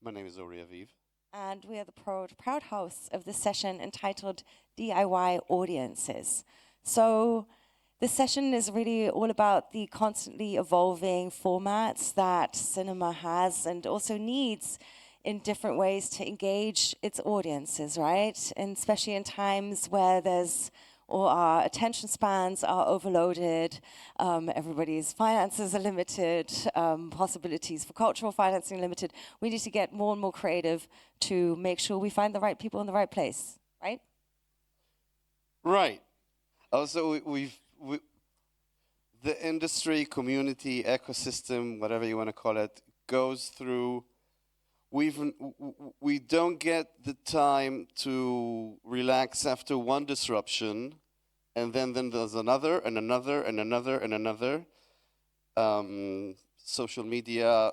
My name is Ori Aviv. And we are the proud hosts of this session entitled DIY Audiences. So this session is really all about the constantly evolving formats that cinema has and also needs in different ways to engage its audiences, right? And especially in times where or our attention spans are overloaded, everybody's finances are limited, possibilities for cultural financing limited. We need to get more and more creative to make sure we find the right people in the right place, right? Right. Also, the industry, community, ecosystem, whatever you want to call it, goes through. We don't get the time to relax after one disruption, and then there's another, and another, and another, and another. Social media,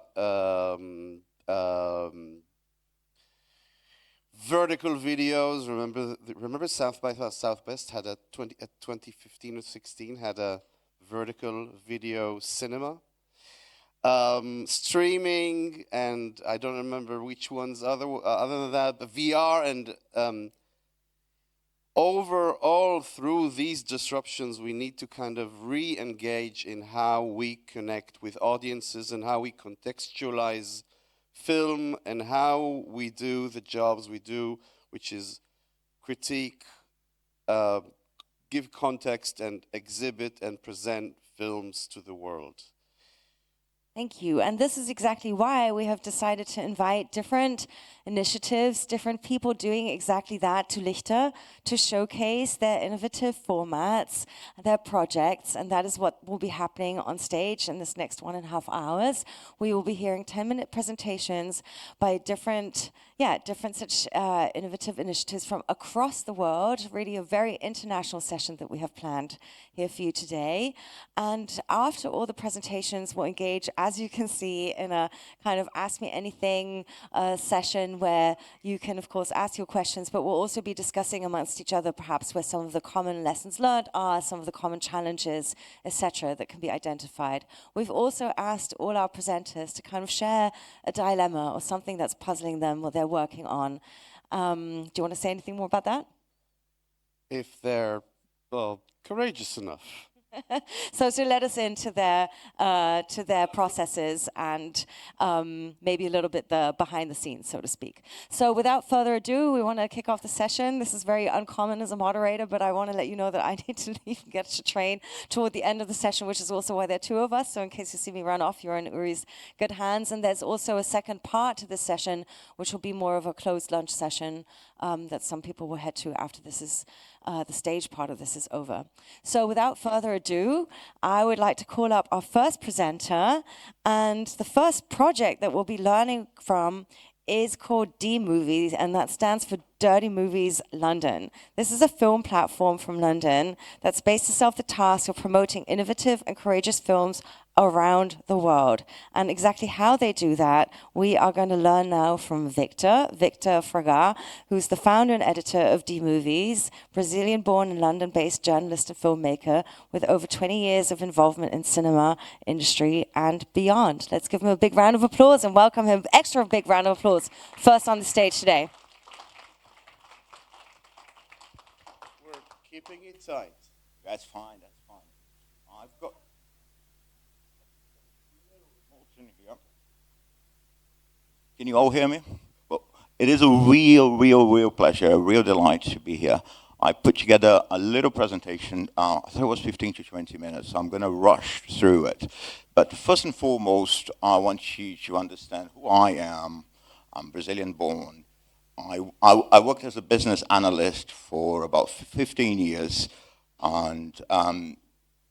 vertical videos. Remember South by Southwest had 2015 or 16 had a vertical video cinema. Streaming, and I don't remember which ones other than that, but VR, and overall through these disruptions we need to kind of re-engage in how we connect with audiences and how we contextualize film and how we do the jobs we do, which is critique, give context and exhibit and present films to the world. Thank you. And this is exactly why we have decided to invite different initiatives, different people doing exactly that to Lichter, to showcase their innovative formats, their projects, and that is what will be happening on stage in this next 1.5 hours. We will be hearing 10-minute presentations by different such innovative initiatives from across the world, really a very international session that we have planned here for you today. And after all the presentations, we'll engage, as you can see, in a kind of Ask Me Anything session where you can, of course, ask your questions, but we'll also be discussing amongst each other perhaps where some of the common lessons learned are, some of the common challenges, etc., that can be identified. We've also asked all our presenters to kind of share a dilemma or something that's puzzling them or they're working on. Do you want to say anything more about that? If they're, courageous enough. So let us into their processes and maybe a little bit the behind the scenes, so to speak. So without further ado, we want to kick off the session. This is very uncommon as a moderator, but I want to let you know that I need to leave and get to train toward the end of the session, which is also why there are two of us. So in case you see me run off, you're in Uri's good hands. And there's also a second part to this session, which will be more of a closed lunch session that some people will head to after this is the stage part of this is over. So without further ado, I would like to call up our first presenter, and the first project that we'll be learning from is called D-Movies, and that stands for Dirty Movies London. This is a film platform from London that's based itself the task of promoting innovative and courageous films around the world. And exactly how they do that, we are going to learn now from Victor Fraga, who's the founder and editor of D-Movies, Brazilian-born and London-based journalist and filmmaker with over 20 years of involvement in cinema industry and beyond. Let's give him a big round of applause and welcome him, extra big round of applause, first on the stage today. We're keeping it tight. That's fine. I've got... Can you all hear me? Well, it is a real pleasure, a real delight to be here. I put together a little presentation. I thought it was 15 to 20 minutes, so I'm going to rush through it. But first and foremost, I want you to understand who I am. I'm Brazilian-born. I worked as a business analyst for about 15 years, and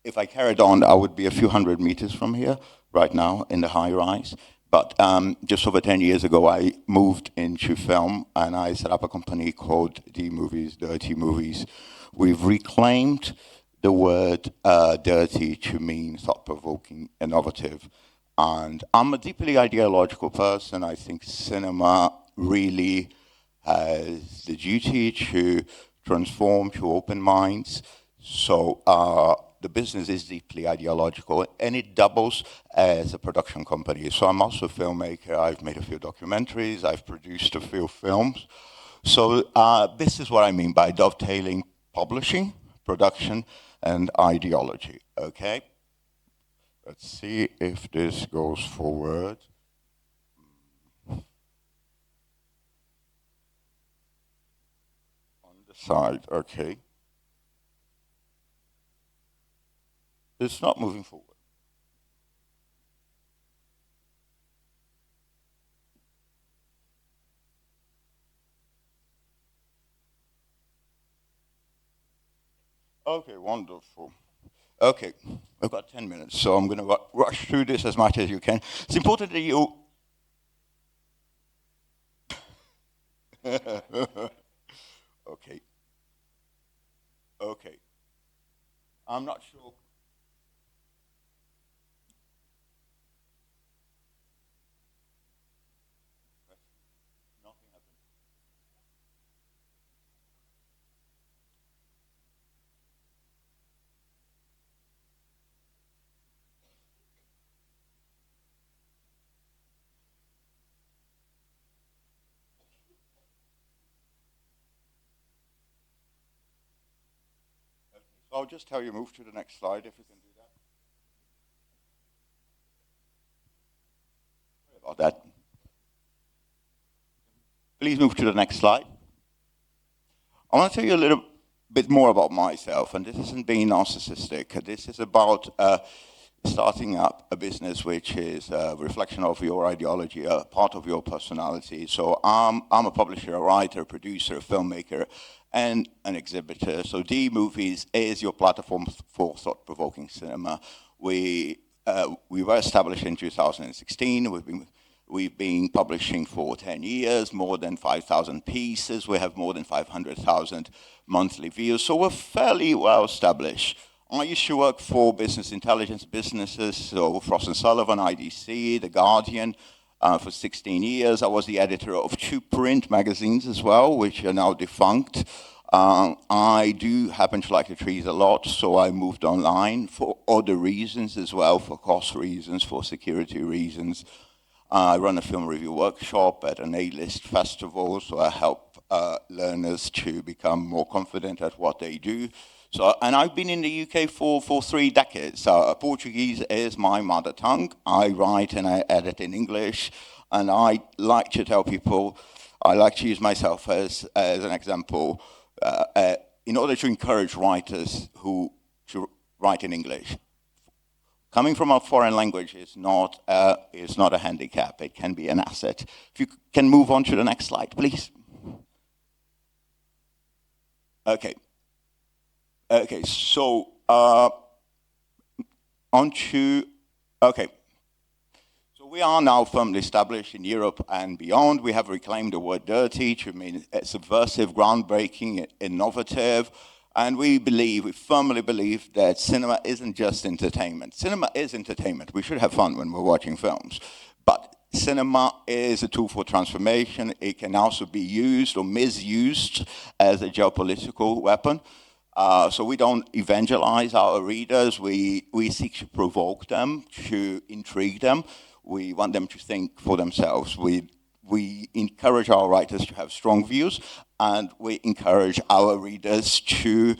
if I carried on, I would be a few hundred meters from here right now in the high rise. But just over 10 years ago, I moved into film, and I set up a company called D-Movies, Dirty Movies. We've reclaimed the word dirty to mean thought-provoking, innovative. And I'm a deeply ideological person. I think cinema really the duty to transform, to open minds. So the business is deeply ideological, and it doubles as a production company. So I'm also a filmmaker. I've made a few documentaries. I've produced a few films. So this is what I mean by dovetailing publishing, production, and ideology, okay? Let's see if this goes forward. On the side, okay. It's not moving forward. Okay, wonderful. Okay, I've got 10 minutes, so I'm going to rush through this as much as you can. It's important that you... Okay. Okay. I'm not sure. Nothing happened. So I'll just tell you, move to the next slide if you can do that. Sorry about that. Please move to the next slide. I want to tell you a little bit more about myself, and this isn't being narcissistic. This is about starting up a business which is a reflection of your ideology, a part of your personality. So I'm a publisher, a writer, a producer, a filmmaker, and an exhibitor. So D Movies is your platform for thought-provoking cinema. We were established in 2016. We've been publishing for 10 years, more than 5,000 pieces. We have more than 500,000 monthly views. So we're fairly well established. I used to work for business intelligence businesses, so Frost & Sullivan, IDC, The Guardian, for 16 years. I was the editor of 2 print magazines as well, which are now defunct. I do happen to like the trees a lot, so I moved online for other reasons as well, for cost reasons, for security reasons. I run a film review workshop at an A-list festival, so I help learners to become more confident at what they do. So, and I've been in the UK for 3 decades. Portuguese is my mother tongue. I write and I edit in English, and I like to tell people, I like to use myself as an example in order to encourage writers who to write in English. Coming from a foreign language is not a handicap. It can be an asset. If you can move on to the next slide, please. Okay. Okay, so okay. So we are now firmly established in Europe and beyond. We have reclaimed the word dirty to mean subversive, groundbreaking, innovative. And we firmly believe that cinema isn't just entertainment. Cinema is entertainment. We should have fun when we're watching films. But cinema is a tool for transformation. It can also be used or misused as a geopolitical weapon. So we don't evangelize our readers. We seek to provoke them, to intrigue them. We want them to think for themselves. We encourage our writers to have strong views, and we encourage our readers to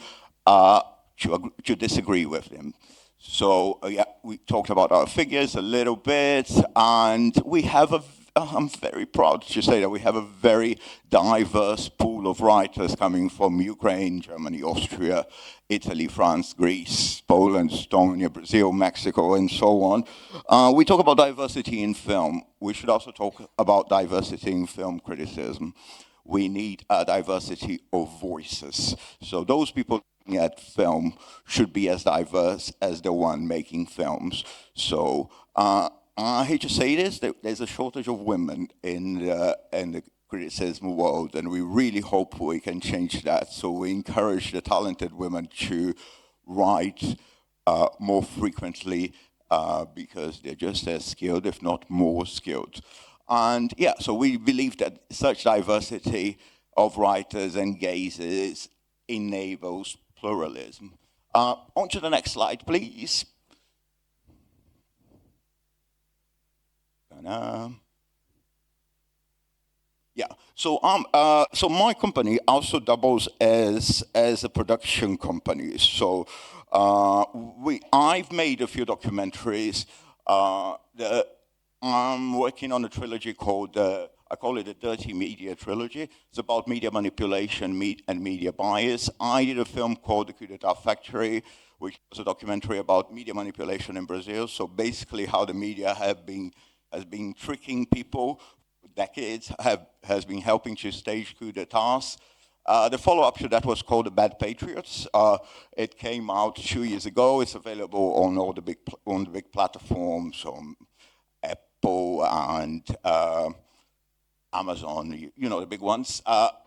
disagree with them. So yeah, we talked about our figures a little bit, and we have I'm very proud to say that we have a very diverse pool of writers coming from Ukraine, Germany, Austria, Italy, France, Greece, Poland, Estonia, Brazil, Mexico, and so on. We talk about diversity in film. We should also talk about diversity in film criticism. We need a diversity of voices. So those people looking at film should be as diverse as the one making films. So I hate to say this, there's a shortage of women in the criticism world, and we really hope we can change that. So we encourage the talented women to write more frequently because they're just as skilled, if not more skilled. And yeah, so we believe that such diversity of writers and gazes enables pluralism. On to the next slide, please. Yeah, so my company also doubles as a production company. So I've made a few documentaries. I'm working on a trilogy called, I call it the Dirty Media Trilogy. It's about media manipulation and media bias. I did a film called The Coup d'Etat Factory, which was a documentary about media manipulation in Brazil. So basically how the media has been tricking people for decades, has been helping to stage coup d'etats. The follow-up to that was called The Bad Patriots. It came out 2 years ago. It's available on all the big platforms, on Apple and Amazon, you know, the big ones.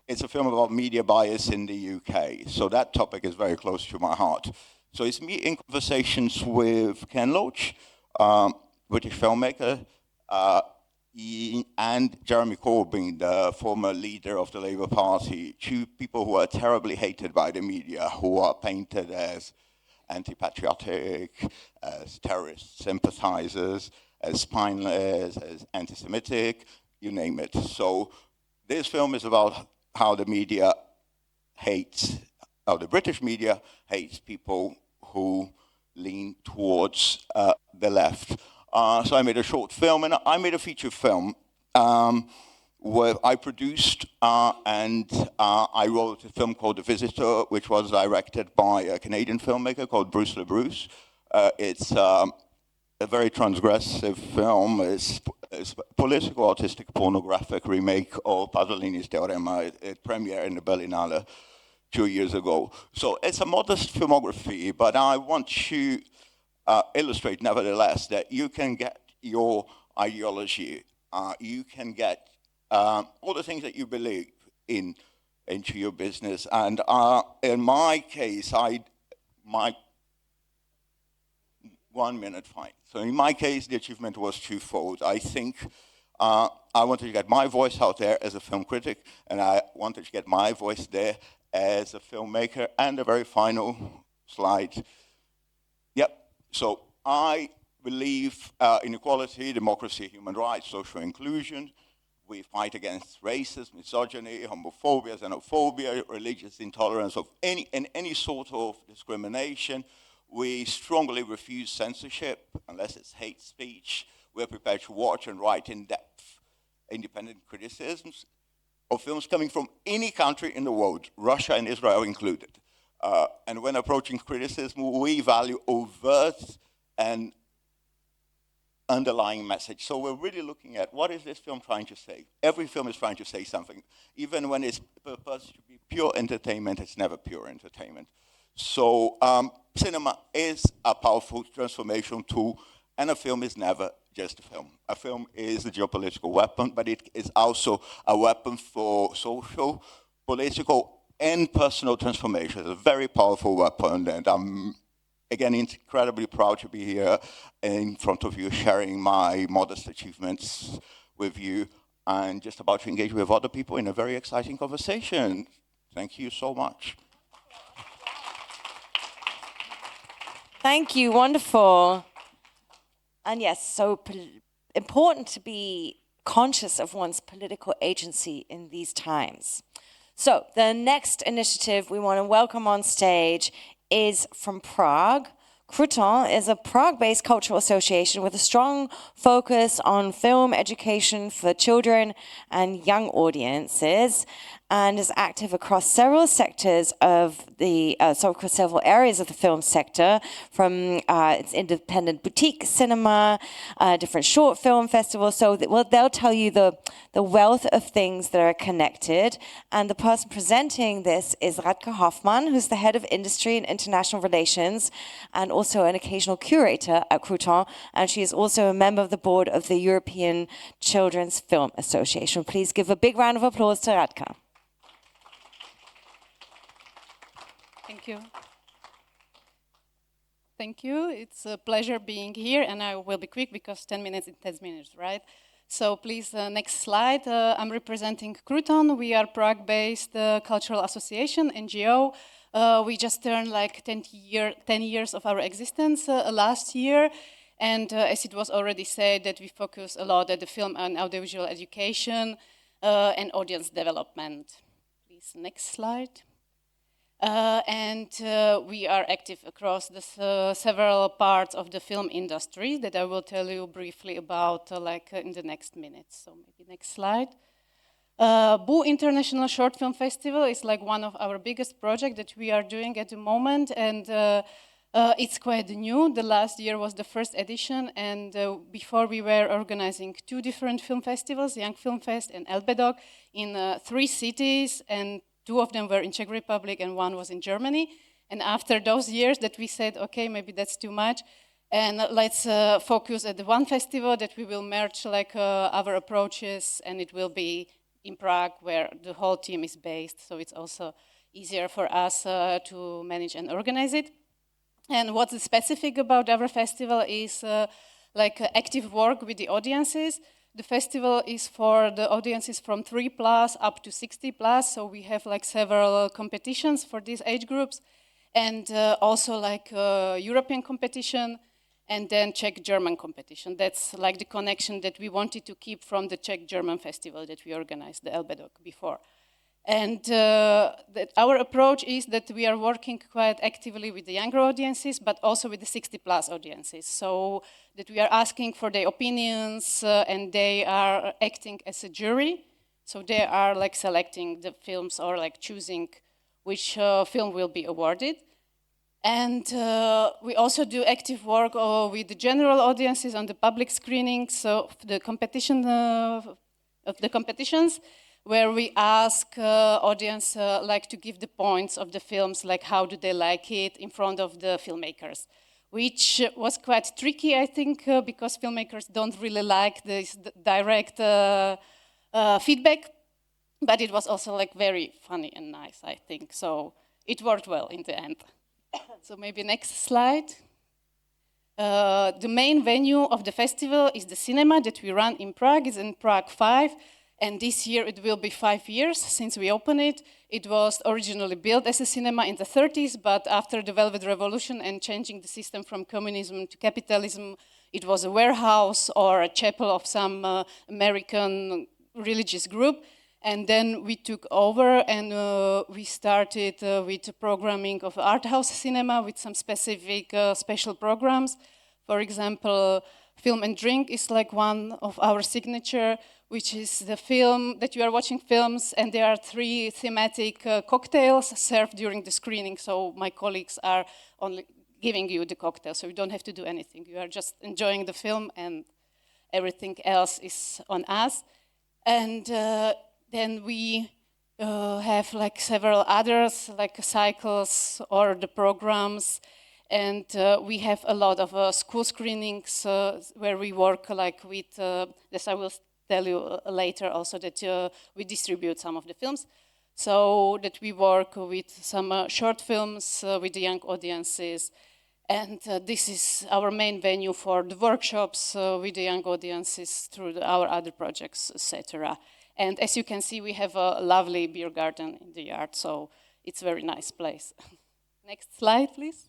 It's a film about media bias in the UK. So that topic is very close to my heart. So it's me in conversations with Ken Loach, British filmmaker, and Jeremy Corbyn, the former leader of the Labour Party, two people who are terribly hated by the media, who are painted as anti-patriotic, as terrorist sympathizers, as spineless, as anti-Semitic, you name it. So this film is about how the media hates, how the British media hates people who lean towards the left. So I made a short film, and I made a feature film where I produced and I wrote a film called The Visitor, which was directed by a Canadian filmmaker called Bruce LaBruce. It's a very transgressive film. It's a political, artistic, pornographic remake of Pasolini's Teorema. It premiered in the Berlinale 2 years ago. So it's a modest filmography, but I want to illustrate, nevertheless, that you can get your ideology, you can get all the things that you believe in into your business. And in my case, my 1 minute, fine. So in my case, the achievement was twofold. I think I wanted to get my voice out there as a film critic, and I wanted to get my voice there as a filmmaker. And the very final slide. Yep. So I believe in equality, democracy, human rights, social inclusion. We fight against racism, misogyny, homophobia, xenophobia, religious intolerance of any sort of discrimination. We strongly refuse censorship unless it's hate speech. We're prepared to watch and write in-depth, independent criticisms of films coming from any country in the world, Russia and Israel included. And when approaching criticism, we value overt and underlying message. So we're really looking at what is this film trying to say? Every film is trying to say something. Even when it's purposed to be pure entertainment, it's never pure entertainment. So cinema is a powerful transformation tool, and a film is never just a film. A film is a geopolitical weapon, but it is also a weapon for social, political, and personal transformation. It's a very powerful weapon, and I'm, again, incredibly proud to be here in front of you, sharing my modest achievements with you, and just about to engage with other people in a very exciting conversation. Thank you so much. Thank you, wonderful. And yes, so important to be conscious of one's political agency in these times. So the next initiative we want to welcome on stage is from Prague. Kruton is a Prague-based cultural association with a strong focus on film education for children and young audiences, and is active across several sectors of the, across several areas of the film sector, from its independent boutique cinema, different short film festivals. So they'll tell you the wealth of things that are connected. And the person presenting this is Radka Hoffmann, who's the head of industry and international relations, and also an occasional curator at Kruton. And she is also a member of the board of the European Children's Film Association. Please give a big round of applause to Radka. Thank you. Thank you. It's a pleasure being here, and I will be quick because 10 minutes is 10 minutes, right? So please, next slide. I'm representing Kruton. We are Prague-based cultural association, NGO. We just turned like 10 years of our existence last year. And as it was already said, that we focus a lot at the film and audiovisual education and audience development. Please, next slide. We are active across the several parts of the film industry that I will tell you briefly about in the next minutes. So maybe next slide. Boo International Short Film Festival is like one of our biggest projects that we are doing at the moment, and it's quite new. The last year was the first edition, and before we were organizing 2 different film festivals, Young Film Fest and Elbedog, in 3 cities, and 2 of them were in Czech Republic and 1 was in Germany. And after those years that we said, okay, maybe that's too much, and let's focus at the one festival that we will merge our approaches, and it will be in Prague, where the whole team is based, so it's also easier for us to manage and organize it. And what's specific about our festival is active work with the audiences. The festival is for the audiences from 3+ up to 60+, so we have several competitions for these age groups, and also European competition, and then Czech-German competition. That's the connection that we wanted to keep from the Czech-German festival that we organized, the Elbedog, before. And our approach is that we are working quite actively with the younger audiences, but also with the 60+ audiences. So that we are asking for their opinions, and they are acting as a jury. So they are selecting the films or choosing which film will be awarded. And we also do active work with the general audiences on the public screenings of the competitions, where we ask audience to give the points of the films, how do they like it in front of the filmmakers, which was quite tricky, I think, because filmmakers don't really like this direct feedback, but it was also very funny and nice, I think. So it worked well in the end. So maybe next slide. The main venue of the festival is the cinema that we run in Prague. It's in Prague 5. And this year it will be 5 years since we opened it. It was originally built as a cinema in the 30s, but after the Velvet Revolution and changing the system from communism to capitalism, it was a warehouse or a chapel of some American religious group. And then we took over, and we started with programming of art house cinema with some specific special programs. For example, Film and Drink is one of our signature, which is the film that you are watching films, and there are 3 thematic cocktails served during the screening. So my colleagues are only giving you the cocktail, so you don't have to do anything. You are just enjoying the film, and everything else is on us. And then we have several others, cycles or the programs. And we have a lot of school screenings where we work with, this I will tell you later also, that we distribute some of the films. So that we work with some short films with the young audiences. And this is our main venue for the workshops with the young audiences through our other projects, etc. And as you can see, we have a lovely beer garden in the yard, so it's a very nice place. Next slide, please.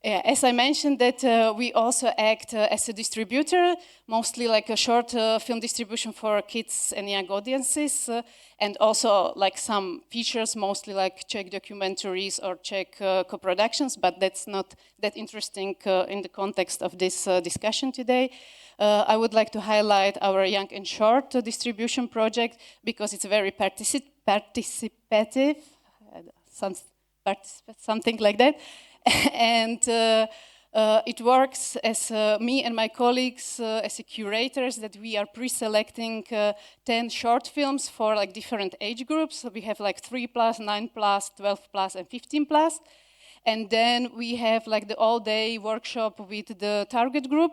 As I mentioned, that we also act as a distributor, mostly a short film distribution for kids and young audiences, and also some features, mostly Czech documentaries or Czech co-productions, but that's not that interesting in the context of this discussion today. I would like to highlight our Young and Short distribution project because it's very participative, something like that. And it works as me and my colleagues as curators, that we are pre-selecting 10 short films for different age groups. So we have 3+, 9+, 12+, and 15+. And then we have the all-day workshop with the target group.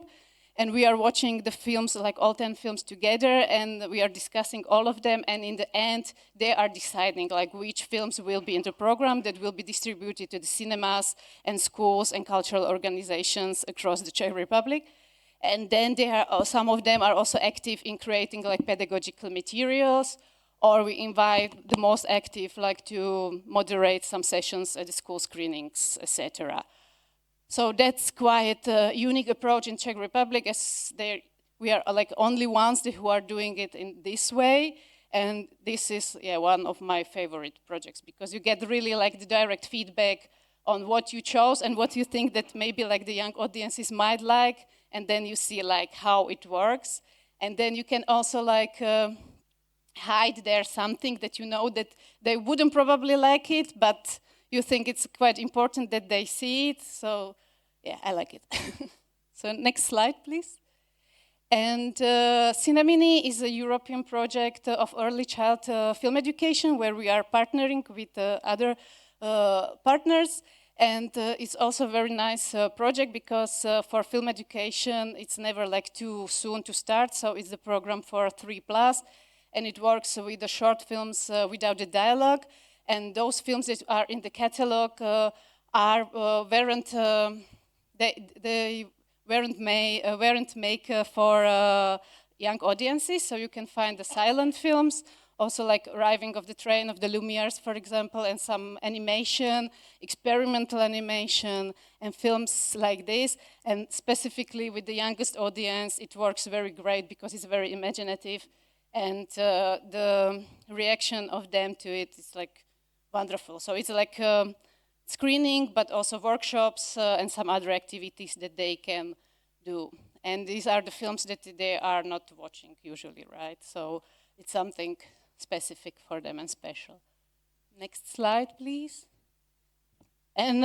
And we are watching the films, all 10 films together, and we are discussing all of them. And in the end, they are deciding which films will be in the program that will be distributed to the cinemas and schools and cultural organizations across the Czech Republic. And then some of them are also active in creating pedagogical materials, or we invite the most active, like to moderate some sessions at the school screenings, etc. So that's quite a unique approach in Czech Republic, as we are like only ones who are doing it in this way. And this is one of my favorite projects, because you get really like the direct feedback on what you chose and what you think that maybe like the young audiences might like, and then you see like how it works. And then you can also like hide there something that you know that they wouldn't probably like it, but you think it's quite important that they see it. So yeah, I like it. So next slide, please. And Cinemini is a European project of early child film education, where we are partnering with other partners. And it's also a very nice project, because for film education, it's never like too soon to start. So it's a program for 3+, and it works with the short films without the dialogue. And those films that are in the catalog weren't made for young audiences. So you can find the silent films, also like Arriving of the Train of the Lumieres, for example, and some animation, experimental animation, and films like this. And specifically with the youngest audience, it works very great because it's very imaginative, and the reaction of them to it is like wonderful. So it's like screening, but also workshops and some other activities that they can do. And these are the films that they are not watching usually, right? So it's something specific for them and special. Next slide, please. And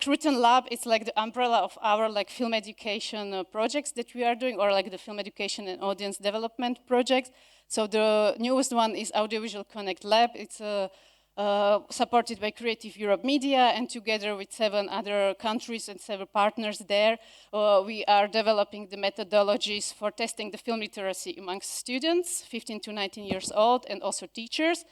Cruton Lab is like the umbrella of our like film education projects that we are doing, or like the film education and audience development projects. So the newest one is Audiovisual Connect Lab. It's supported by Creative Europe Media, and together with 7 other countries and 7 partners there, we are developing the methodologies for testing the film literacy amongst students, 15 to 19 years old, and also teachers,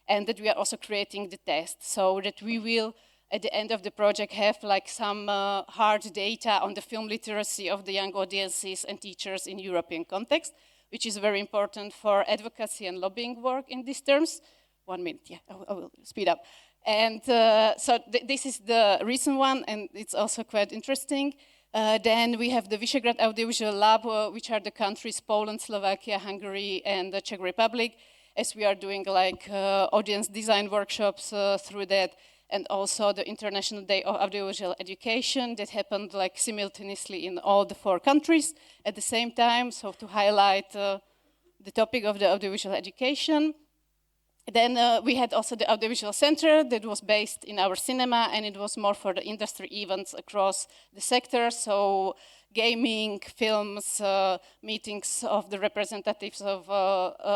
and that we are also creating the test, so that we will, at the end of the project, have like some hard data on the film literacy of the young audiences and teachers in European context, which is very important for advocacy and lobbying work in these terms. 1 minute, yeah, I will speed up. And so this is the recent one, and it's also quite interesting. Then we have the Visegrad Audiovisual Lab, which are the countries Poland, Slovakia, Hungary, and the Czech Republic, as we are doing like audience design workshops through that, and also the International Day of Audiovisual Education that happened like simultaneously in all the 4 countries at the same time, so to highlight the topic of the audiovisual education. Then we had also the Audiovisual Center that was based in our cinema, and it was more for the industry events across the sector, so gaming, films, meetings of the representatives of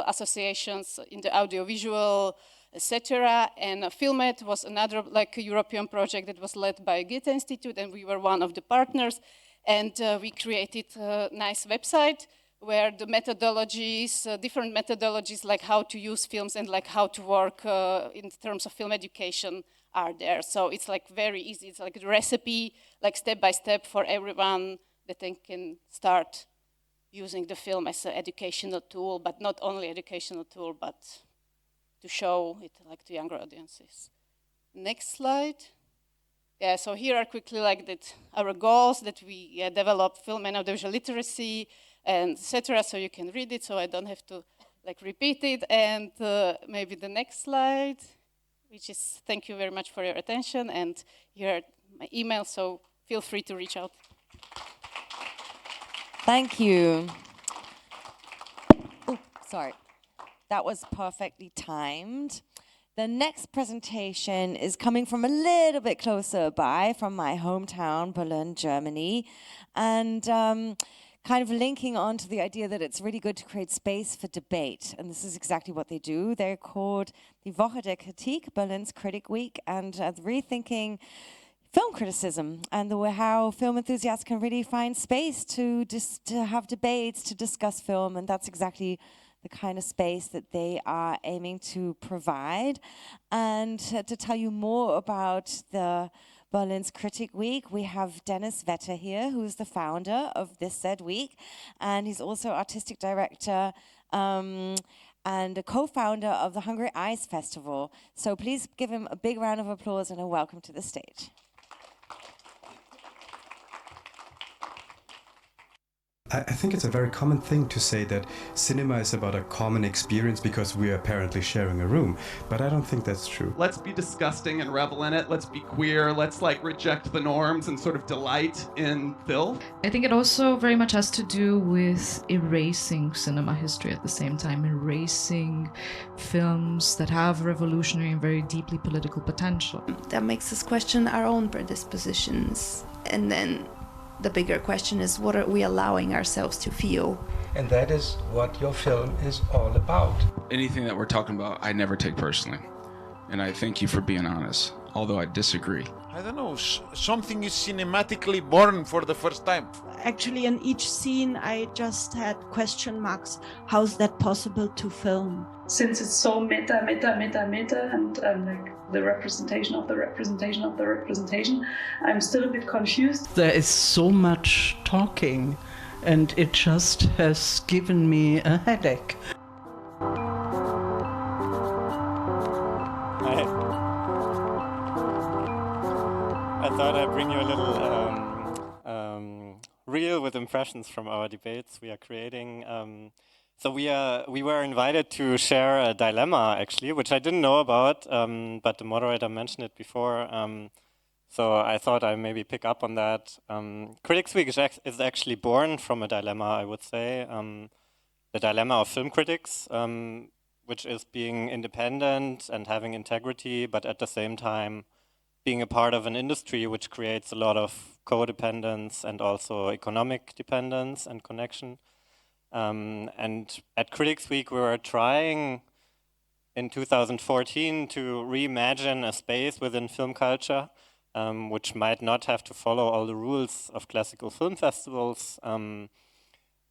associations in the audiovisual, etc. And Filmet was another like a European project that was led by Goethe Institute, and we were one of the partners, and we created a nice website where the methodologies, different methodologies like how to use films and like how to work in terms of film education are there. So it's like very easy, it's like a recipe, like step by step for everyone that they can start using the film as an educational tool, but not only educational tool, but to show it like to younger audiences. Next slide. Yeah, so here are quickly like that our goals that we develop film and audiovisual literacy, and etc. So you can read it, so I don't have to like repeat it. And maybe the next slide, which is thank you very much for your attention. And here are my email, so feel free to reach out. Thank you. Oh, sorry. That was perfectly timed. The next presentation is coming from a little bit closer by, from my hometown, Berlin, Germany. And kind of linking on to the idea that it's really good to create space for debate. And this is exactly what they do. They're called the Woche der Kritik, Berlin's Critic Week, and rethinking film criticism and how film enthusiasts can really find space to have debates, to discuss film. And that's exactly the kind of space that they are aiming to provide. And to tell you more about the Berlin's Critic Week, we have Dennis Vetter here, who's the founder of this said week, and he's also artistic director and a co-founder of the Hungry Eyes Festival. So please give him a big round of applause and a welcome to the stage. I think it's a very common thing to say that cinema is about a common experience because we are apparently sharing a room, but I don't think that's true. Let's be disgusting and revel in it. Let's be queer. Let's reject the norms and sort of delight in film. I think it also very much has to do with erasing cinema history at the same time, erasing films that have revolutionary and very deeply political potential. That makes us question our own predispositions, and then the bigger question is, what are we allowing ourselves to feel? And that is what your film is all about. Anything that we're talking about, I never take personally. And I thank you for being honest, although I disagree. I don't know, something is cinematically born for the first time. Actually, in each scene, I just had question marks. How's that possible to film? Since it's so meta, and like the representation of the representation of the representation, I'm still a bit confused. There is so much talking, and it just has given me a headache. I thought I'd bring you a little reel with impressions from our debates we are creating. So we were invited to share a dilemma, actually, which I didn't know about, but the moderator mentioned it before. So I thought I'd maybe pick up on that. Critics Week is actually born from a dilemma, I would say. The dilemma of film critics, which is being independent and having integrity, but at the same time being a part of an industry which creates a lot of codependence and also economic dependence and connection. And at Critics Week, we were trying in 2014 to reimagine a space within film culture, which might not have to follow all the rules of classical film festivals. And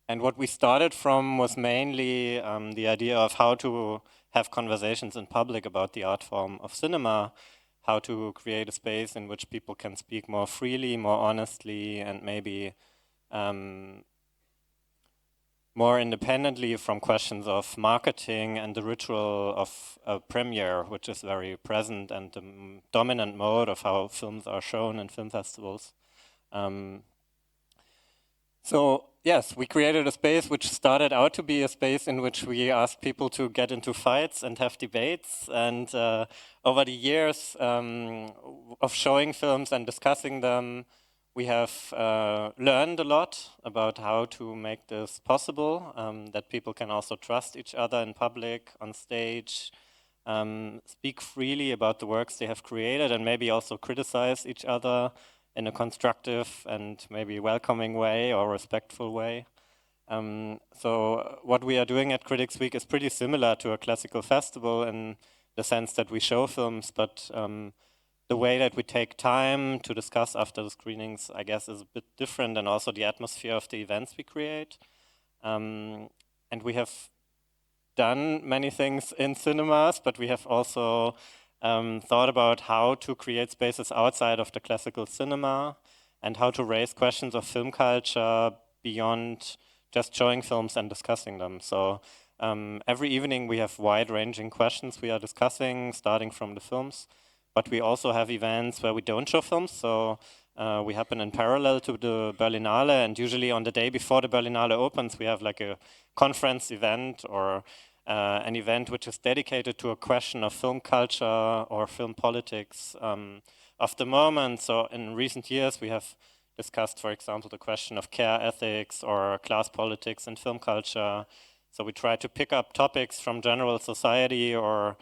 what we started from was mainly the idea of how to have conversations in public about the art form of cinema, how to create a space in which people can speak more freely, more honestly, and maybe more independently from questions of marketing and the ritual of a premiere, which is very present and the dominant mode of how films are shown in film festivals. So yes, we created a space which started out to be a space in which we asked people to get into fights and have debates. And over the years of showing films and discussing them, we have learned a lot about how to make this possible, that people can also trust each other in public, on stage, speak freely about the works they have created, and maybe also criticize each other in a constructive and maybe welcoming way or respectful way. So what we are doing at Critics Week is pretty similar to a classical festival in the sense that we show films, but the way that we take time to discuss after the screenings, I guess, is a bit different, and also the atmosphere of the events we create. And we have done many things in cinemas, but we have also thought about how to create spaces outside of the classical cinema and how to raise questions of film culture beyond just showing films and discussing them. So every evening we have wide-ranging questions we are discussing, starting from the films, but we also have events where we don't show films. So we happen in parallel to the Berlinale, and usually on the day before the Berlinale opens, we have like a conference event or an event which is dedicated to a question of film culture or film politics of the moment. So in recent years, we have discussed, for example, the question of care ethics or class politics in film culture. So we try to pick up topics from general society or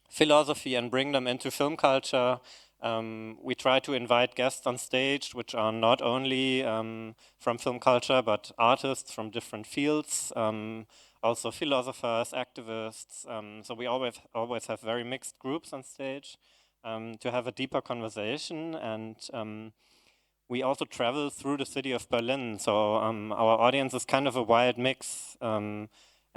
philosophy and bring them into film culture. We try to invite guests on stage, which are not only from film culture, but artists from different fields, also philosophers, activists. So we always have very mixed groups on stage to have a deeper conversation. And we also travel through the city of Berlin. So our audience is kind of a wild mix. And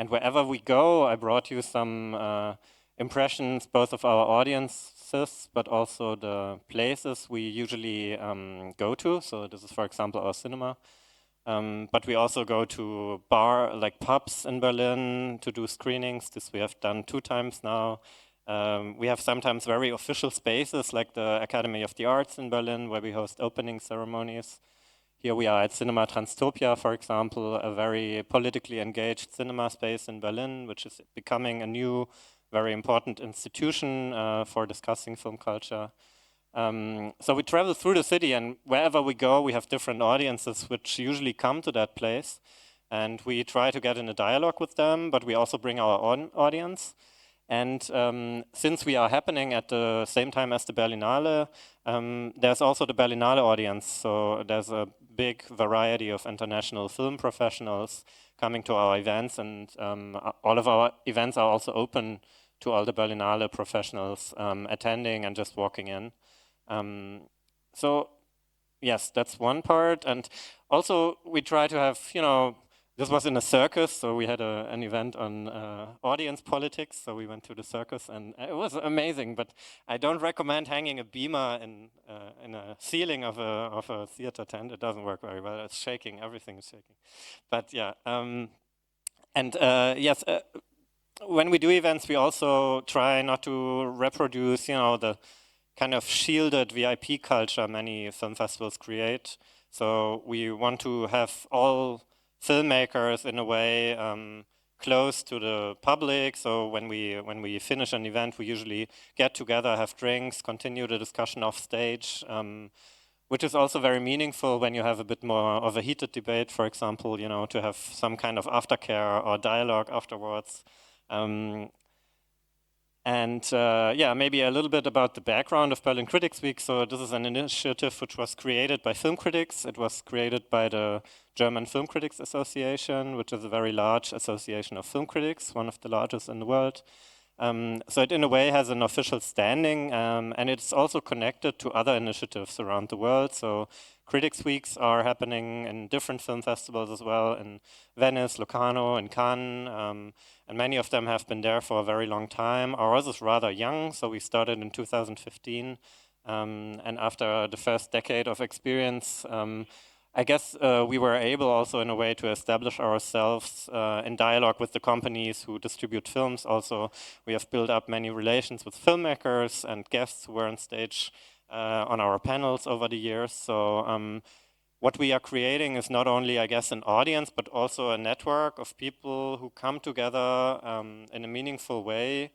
wherever we go, I brought you some impressions, both of our audiences, but also the places we usually go to. So this is, for example, our cinema. But we also go to pubs in Berlin to do screenings. This we have done 2 times now. We have sometimes very official spaces like the Academy of the Arts in Berlin, where we host opening ceremonies. Here we are at Cinema Transtopia, for example, a very politically engaged cinema space in Berlin, which is becoming a new, very important institution for discussing film culture. So we travel through the city, and wherever we go, we have different audiences which usually come to that place. And we try to get in a dialogue with them, but we also bring our own audience. And since we are happening at the same time as the Berlinale, there's also the Berlinale audience. So there's a big variety of international film professionals coming to our events, and all of our events are also open to all the Berlinale professionals attending and just walking in. So yes, that's one part. And also we try to have, this was in a circus, so we had an event on audience politics, so we went to the circus, and it was amazing, but I don't recommend hanging a beamer in a ceiling of a theater tent. It doesn't work very well. It's shaking. Everything is shaking. But yeah, yes, when we do events, we also try not to reproduce, the kind of shielded VIP culture many film festivals create. So we want to have all filmmakers in a way close to the public. So when we finish an event, we usually get together, have drinks, continue the discussion off stage, which is also very meaningful when you have a bit more of a heated debate, for example, to have some kind of aftercare or dialogue afterwards. Yeah, maybe a little bit about the background of Berlin Critics Week. So this is an initiative which was created by film critics. It was created by the German Film Critics Association, which is a very large association of film critics, one of the largest in the world. So it in a way has an official standing, and it's also connected to other initiatives around the world. So Critics Weeks are happening in different film festivals as well, in Venice, Locarno, and Cannes, and many of them have been there for a very long time. Ours is rather young, so we started in 2015, and after the first decade of experience, I guess we were able also in a way to establish ourselves in dialogue with the companies who distribute films. Also, we have built up many relations with filmmakers and guests who were on stage on our panels over the years. So what we are creating is not only, I guess, an audience, but also a network of people who come together in a meaningful way.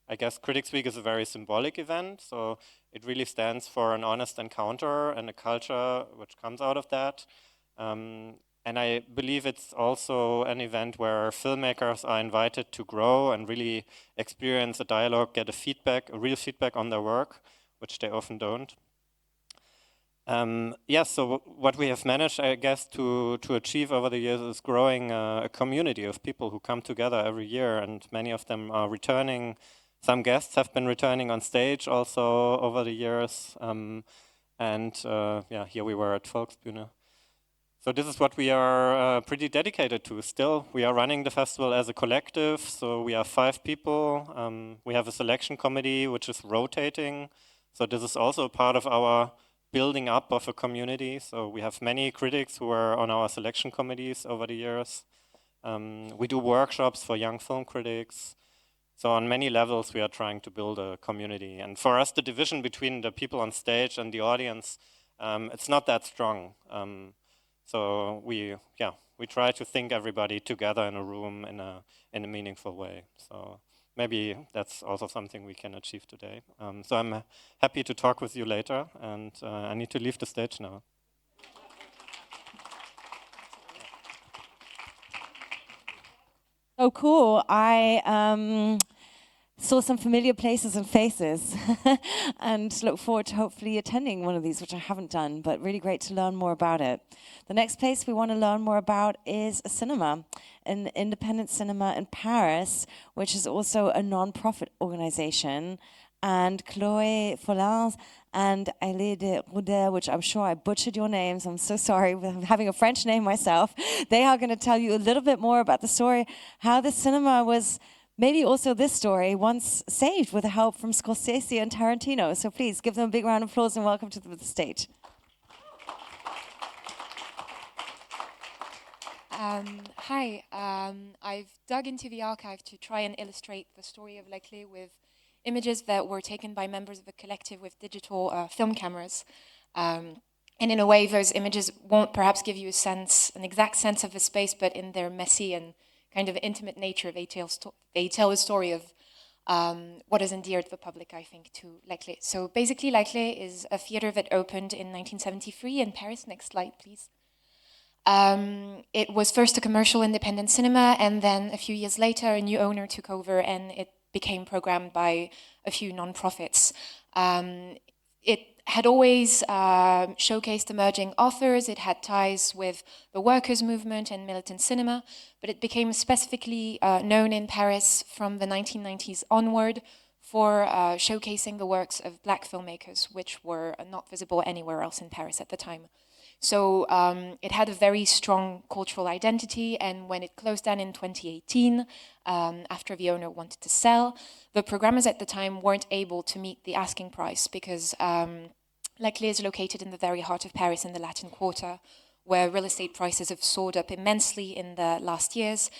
I guess Critics Week is a very symbolic event, so it really stands for an honest encounter and a culture which comes out of that. And I believe it's also an event where filmmakers are invited to grow and really experience a dialogue, get a real feedback on their work, which they often don't. Yes, so what we have managed, I guess, to achieve over the years is growing a community of people who come together every year, and many of them are returning. Some guests have been returning on stage also over the years, yeah, here we were at Volksbühne. So this is what we are pretty dedicated to still. We are running the festival as a collective, so we are 5 people. We have a selection committee which is rotating, so this is also part of our building up of a community. So we have many critics who are on our selection committees over the years. We do workshops for young film critics. So on many levels, we are trying to build a community. And for us, the division between the people on stage and the audience, it's not that strong. So we try to think everybody together in a room in a meaningful way. So maybe that's also something we can achieve today. So I'm happy to talk with you later, and I need to leave the stage now. Oh, cool. I saw some familiar places and faces and look forward to hopefully attending one of these, which I haven't done, but really great to learn more about it. The next place we want to learn more about is a cinema, an independent cinema in Paris, which is also a non-profit organization. And Chloé Follins and Ailée de Roudet, which I'm sure I butchered your names, I'm so sorry with having a French name myself, they are going to tell you a little bit more about the story, how the cinema was, maybe also this story, once saved with the help from Scorsese and Tarantino. So please give them a big round of applause and welcome to the stage. Hi, I've dug into the archive to try and illustrate the story of La Clé with images that were taken by members of the collective with digital film cameras. And in a way, those images won't perhaps give you an exact sense of the space, but in their messy and kind of intimate nature, they tell a story of what has endeared the public, I think, to La Clé. So basically, La Clé is a theater that opened in 1973 in Paris. Next slide, please. It was first a commercial independent cinema, and then a few years later, a new owner took over, and it became programmed by a few non-profits. It had always showcased emerging authors. It had ties with the workers' movement and militant cinema, but it became specifically known in Paris from the 1990s onward for showcasing the works of black filmmakers, which were not visible anywhere else in Paris at the time. So it had a very strong cultural identity, and when it closed down in 2018, after the owner wanted to sell, the programmers at the time weren't able to meet the asking price because La Clé is located in the very heart of Paris in the Latin Quarter, where real estate prices have soared up immensely in the last years,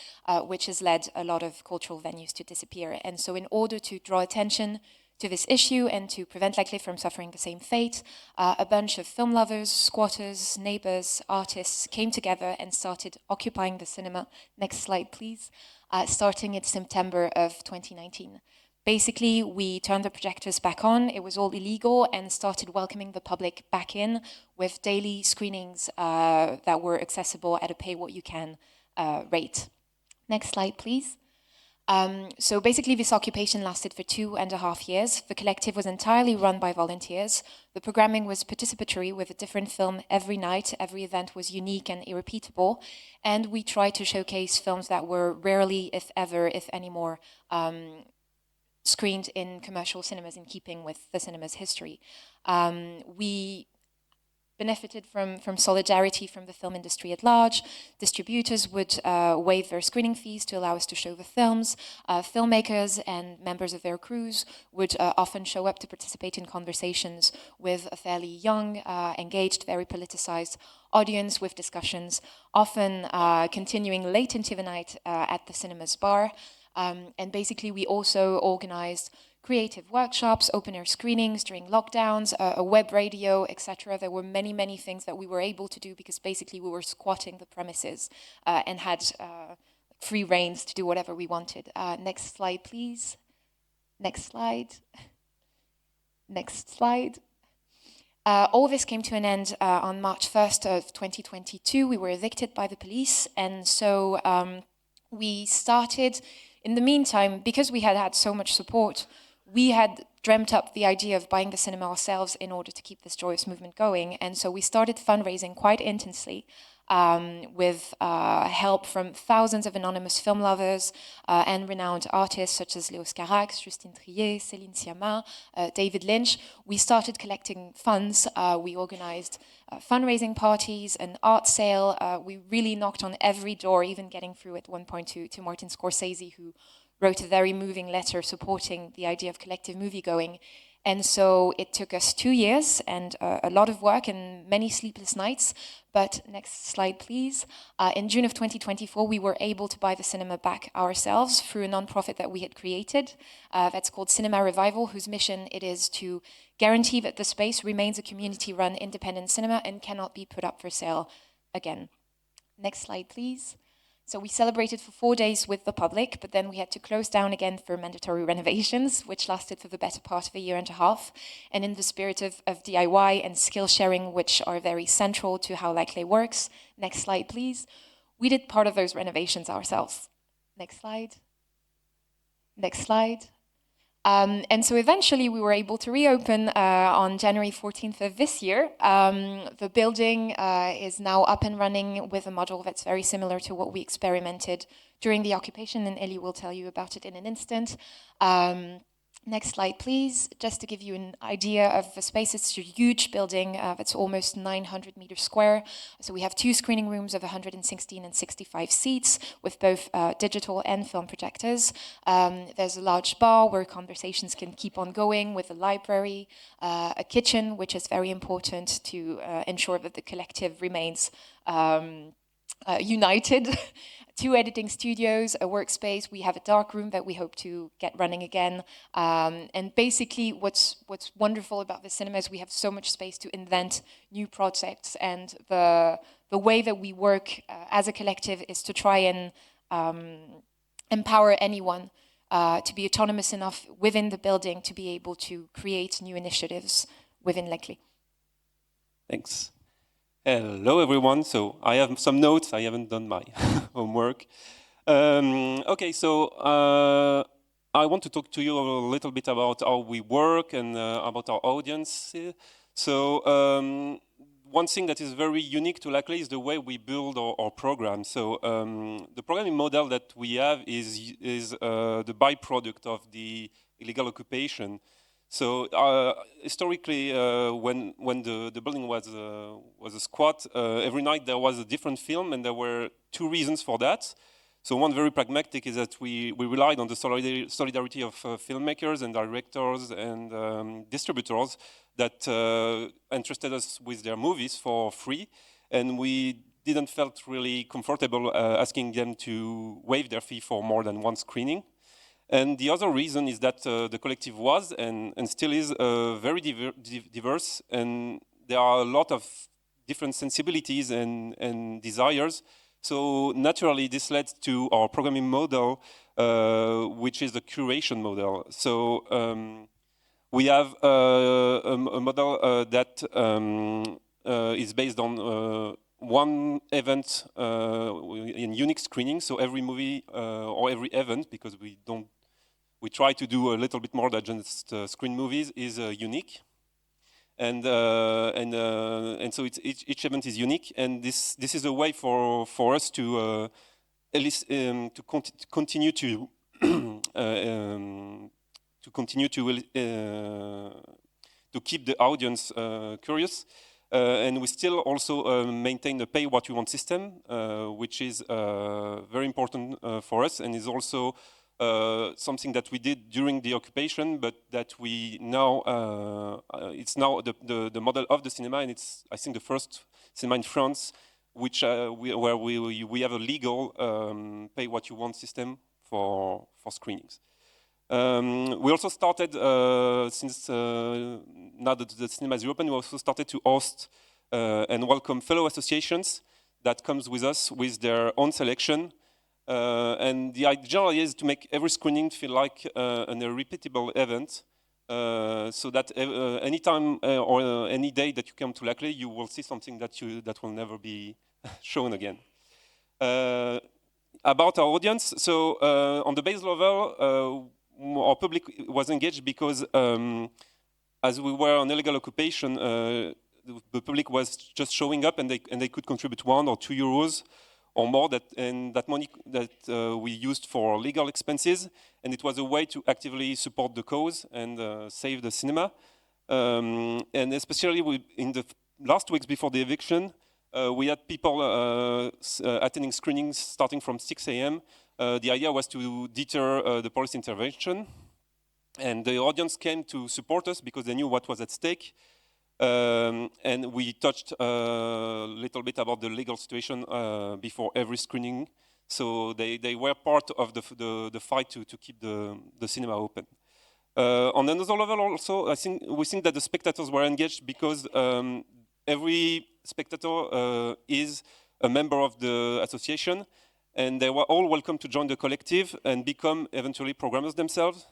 which has led a lot of cultural venues to disappear. And so in order to draw attention to this issue and to prevent La Clé from suffering the same fate, a bunch of film lovers, squatters, neighbors, artists came together and started occupying the cinema. Next slide, please. Starting in September of 2019. Basically, we turned the projectors back on, it was all illegal, and started welcoming the public back in with daily screenings that were accessible at a pay-what-you-can rate. Next slide, please. So basically, this occupation lasted for 2.5 years. The collective was entirely run by volunteers. The programming was participatory with a different film every night. Every event was unique and irrepeatable. And we tried to showcase films that were rarely, if ever, if any more, screened in commercial cinemas in keeping with the cinema's history. We benefited from solidarity from the film industry at large. Distributors would waive their screening fees to allow us to show the films. Filmmakers and members of their crews would often show up to participate in conversations with a fairly young, engaged, very politicized audience with discussions, often continuing late into the night at the cinema's bar. And basically, we also organized creative workshops, open-air screenings during lockdowns, a web radio, etc. There were many, many things that we were able to do because basically we were squatting the premises and had free reins to do whatever we wanted. Next slide, please. Next slide. Next slide. All this came to an end on March 1st of 2022. We were evicted by the police, and so we started. In the meantime, because we had had so much support, we had dreamt up the idea of buying the cinema ourselves in order to keep this joyous movement going. And so we started fundraising quite intensely with help from thousands of anonymous film lovers and renowned artists such as Léos Carax, Justine Triet, Céline Sciamma, David Lynch. We started collecting funds. We organized fundraising parties, an art sale. We really knocked on every door, even getting through at one point to Martin Scorsese, who wrote a very moving letter supporting the idea of collective moviegoing. And so it took us 2 years and a lot of work and many sleepless nights. But next slide, please. In June of 2024, we were able to buy the cinema back ourselves through a nonprofit that we had created. That's called Cinema Revival, whose mission it is to guarantee that the space remains a community-run independent cinema and cannot be put up for sale again. Next slide, please. So we celebrated for 4 days with the public, but then we had to close down again for mandatory renovations, which lasted for the better part of 1.5 years. And in the spirit of DIY and skill sharing, which are very central to how La Clé works, next slide, please, we did part of those renovations ourselves. Next slide. Next slide. And so eventually we were able to reopen on January 14th of this year. The building is now up and running with a model that's very similar to what we experimented during the occupation, and Ellie will tell you about it in an instant. Next slide, please. Just to give you an idea of the space, it's a huge building that's almost 900 meters square. So we have 2 screening rooms of 116 and 65 seats with both digital and film projectors. There's a large bar where conversations can keep on going, with a library, a kitchen, which is very important to ensure that the collective remains united. 2 editing studios, a workspace. We have a dark room that we hope to get running again. And basically, what's wonderful about the cinema is we have so much space to invent new projects. And the way that we work as a collective is to try and empower anyone to be autonomous enough within the building to be able to create new initiatives within Leclerc. Thanks. Hello, everyone. So I have some notes. I haven't done my homework. Okay, so I want to talk to you a little bit about how we work and about our audience. So one thing that is very unique to Leclerc is the way we build our program. So the programming model that we have is the byproduct of the illegal occupation. So historically, when the building was a squat, every night there was a different film, and there were 2 reasons for that. So one very pragmatic is that we relied on the solidarity of filmmakers and directors and distributors that entrusted us with their movies for free, and we didn't felt really comfortable asking them to waive their fee for more than 1 screening. And the other reason is that the collective was and still is very diverse, and there are a lot of different sensibilities and desires. So naturally, this led to our programming model, which is the curation model. So we have a model that is based on 1 event in unique screening. So every movie or every event, because we try to do a little bit more than just screen movies, is unique, and so each event is unique, and this is a way for us to at least to continue to keep the audience curious, and we still also maintain the pay what you want system, which is very important for us, and is also something that we did during the occupation, but that we now, it's now the model of the cinema, and it's, I think, the first cinema in France which, where we have a legal pay what you want system for screenings. We also started, since now that the cinema is open, we also started to host and welcome fellow associations that comes with us with their own selection. And the idea generally is to make every screening feel like a repeatable event, so that anytime or any day that you come to Leclerc, you will see something that will never be shown again. About our audience, so on the base level, our public was engaged because as we were on illegal occupation, the public was just showing up, and they could contribute 1 or 2 euros or more, and that money that we used for legal expenses, and it was a way to actively support the cause and save the cinema. And especially in the last weeks before the eviction, we had people attending screenings starting from 6 a.m. The idea was to deter the police intervention, and the audience came to support us because they knew what was at stake. And we touched a little bit about the legal situation before every screening, so they were part of the fight to keep the cinema open. On another level also, we think that the spectators were engaged because every spectator is a member of the association, and they were all welcome to join the collective and become eventually programmers themselves.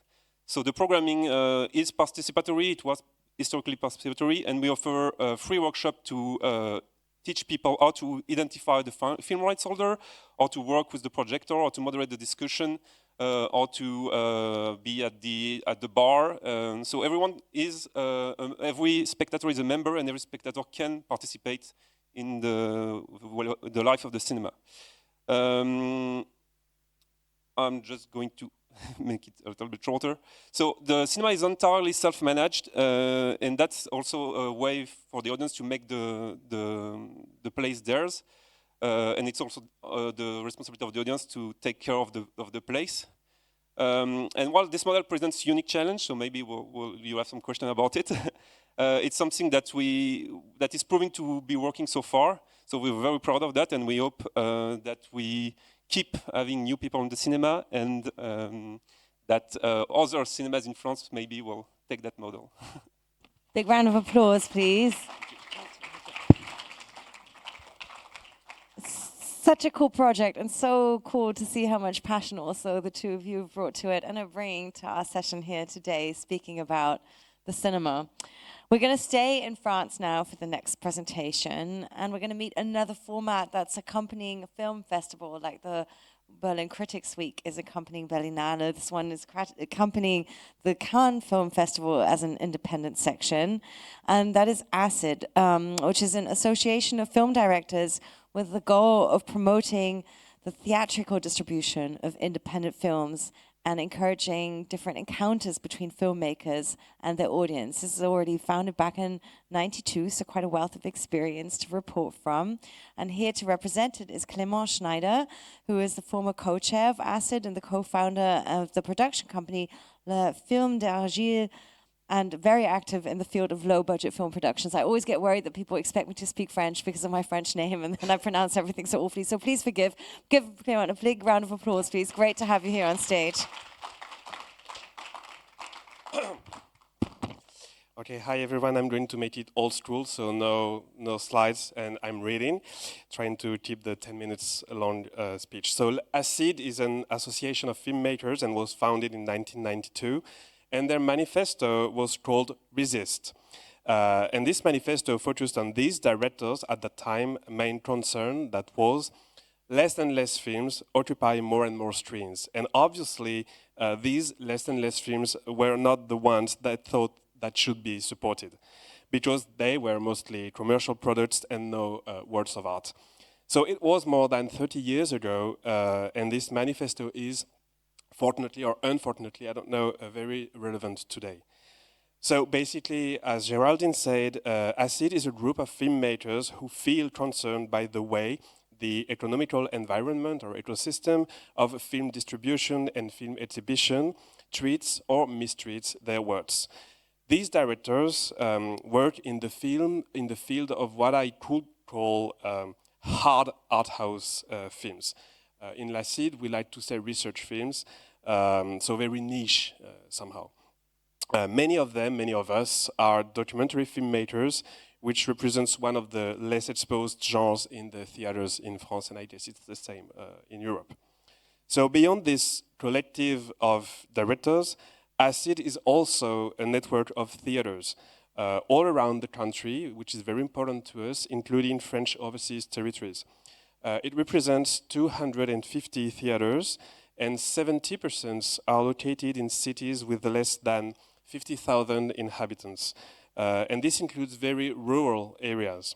So the programming is participatory. It was historically participatory, and we offer a free workshop to teach people how to identify the film rights holder, or to work with the projector, or to moderate the discussion, or to be at the bar. So everyone is, every spectator is a member, and every spectator can participate in the life of the cinema. I'm just going to make it a little bit shorter. So the cinema is entirely self-managed, and that's also a way for the audience to make the place theirs. And it's also the responsibility of the audience to take care of the place. And while this model presents unique challenge, so maybe you have some question about it. It's something that is proving to be working so far. So we're very proud of that, and we hope that we keep having new people in the cinema, and that other cinemas in France maybe will take that model. Big round of applause, please. Such a cool project, and so cool to see how much passion also the two of you have brought to it and are bringing to our session here today, speaking about the cinema. We're going to stay in France now for the next presentation, and we're going to meet another format that's accompanying a film festival, like the Berlin Critics Week is accompanying Berlinale. This one is accompanying the Cannes Film Festival as an independent section, and that is ACID, which is an association of film directors with the goal of promoting the theatrical distribution of independent films and encouraging different encounters between filmmakers and their audience. This is already founded back in '92, so quite a wealth of experience to report from. And here to represent it is Clément Schneider, who is the former co-chair of ACID and the co-founder of the production company Le Film d'Argile, and very active in the field of low-budget film productions. I always get worried that people expect me to speak French because of my French name, and then I pronounce everything so awfully. So please forgive. Give Clément a big round of applause, please. Great to have you here on stage. Okay, hi everyone. I'm going to make it old school, so no slides, and I'm reading, trying to keep the 10 minutes long speech. So ACID is an association of filmmakers and was founded in 1992. And their manifesto was called Resist. And this manifesto focused on these directors at the time main concern, that was less and less films occupy more and more screens. And obviously, these less and less films were not the ones that thought that should be supported, because they were mostly commercial products and no works of art. So it was more than 30 years ago, and this manifesto is, fortunately or unfortunately, I don't know, very relevant today. So basically, as Geraldine said, ACID is a group of filmmakers who feel concerned by the way the economical environment or ecosystem of film distribution and film exhibition treats or mistreats their works. These directors work in the field of what I could call hard art house films. In l'ACID, we like to say research films, so very niche somehow. Many of us, are documentary filmmakers, which represents one of the less exposed genres in the theaters in France, and I guess it's the same in Europe. So beyond this collective of directors, ACID is also a network of theaters all around the country, which is very important to us, including French overseas territories. It represents 250 theaters, and 70% are located in cities with less than 50,000 inhabitants. And this includes very rural areas.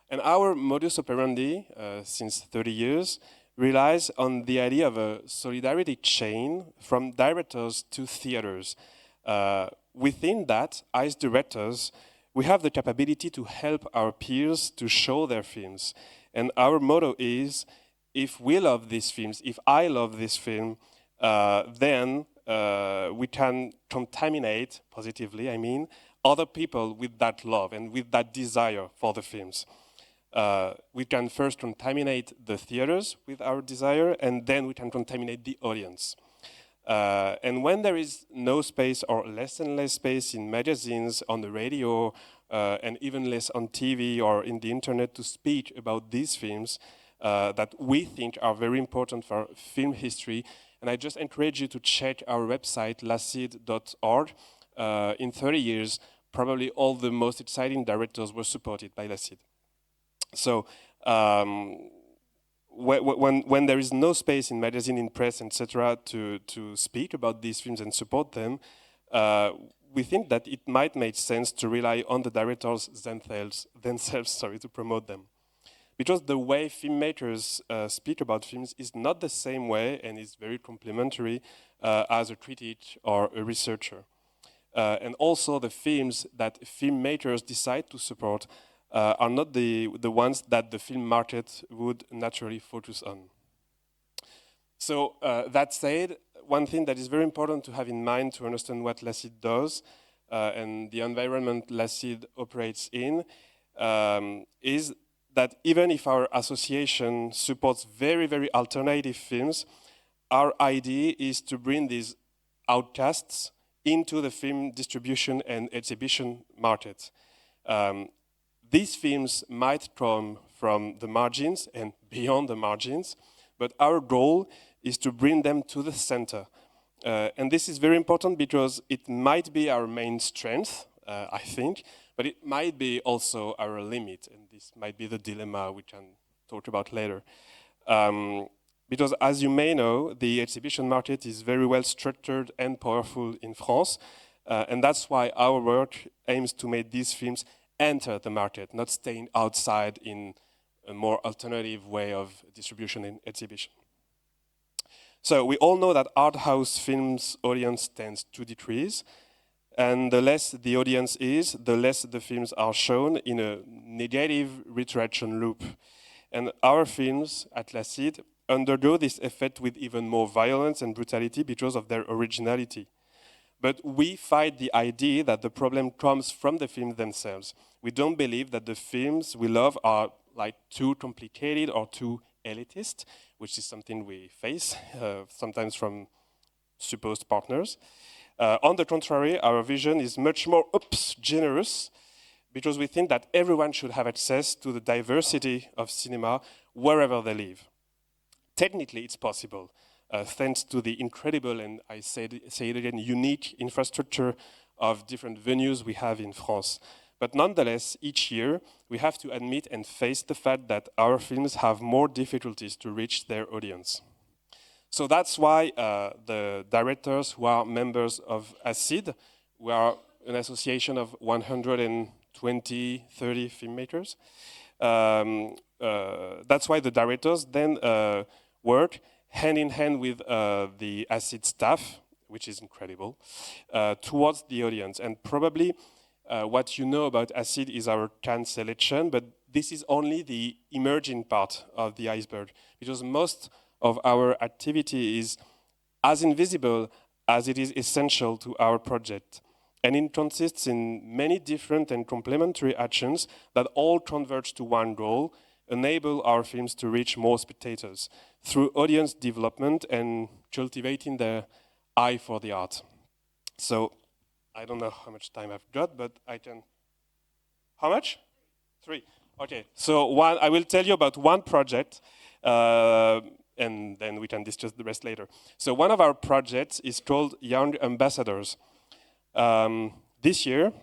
And our modus operandi, since 30 years, relies on the idea of a solidarity chain from directors to theaters. Within that, as directors, we have the capability to help our peers to show their films. And our motto is, if we love these films, if I love this film, then we can contaminate, positively I mean, other people with that love and with that desire for the films. We can first contaminate the theaters with our desire, and then we can contaminate the audience. And when there is no space or less and less space in magazines, on the radio, and even less on TV or in the internet to speak about these films that we think are very important for film history. And I just encourage you to check our website, lacid.org. In 30 years, probably all the most exciting directors were supported by LACID. So when there is no space in magazine, in press, etc., to speak about these films and support them, we think that it might make sense to rely on the directors themselves to promote them. Because the way filmmakers speak about films is not the same way and is very complementary as a critic or a researcher. And also the films that filmmakers decide to support are not the ones that the film market would naturally focus on. So that said, one thing that is very important to have in mind to understand what LACID does and the environment LACID operates in is that even if our association supports very, very alternative films, our idea is to bring these outcasts into the film distribution and exhibition market. These films might come from the margins and beyond the margins, but our goal is to bring them to the center. And this is very important because it might be our main strength, I think, but it might be also our limit, and this might be the dilemma we can talk about later. Because as you may know, the exhibition market is very well structured and powerful in France, and that's why our work aims to make these films enter the market, not staying outside in a more alternative way of distribution and exhibition. So we all know that art house films audience tends to decrease, and the less the audience is, the less the films are shown in a negative retraction loop. And our films at L'Acide undergo this effect with even more violence and brutality because of their originality. But we fight the idea that the problem comes from the films themselves. We don't believe that the films we love are like too complicated or too elitist, which is something we face sometimes from supposed partners. On the contrary, our vision is much more generous, because we think that everyone should have access to the diversity of cinema wherever they live. Technically, it's possible, thanks to the incredible, and I say it again, unique infrastructure of different venues we have in France. But nonetheless, each year, we have to admit and face the fact that our films have more difficulties to reach their audience. So that's why the directors who are members of Acide, we are an association of 120, 30 filmmakers. That's why the directors then work hand in hand with the Acide staff, which is incredible, towards the audience. And probably what you know about Acide is our Cannes selection, but this is only the emerging part of the iceberg, because most of our activity is as invisible as it is essential to our project. And it consists in many different and complementary actions that all converge to one goal: enable our films to reach more spectators through audience development and cultivating their eye for the art. So I don't know how much time I've got, but I can... How much? 3. Okay, so I will tell you about one project, and then we can discuss the rest later. So one of our projects is called Young Ambassadors. This year,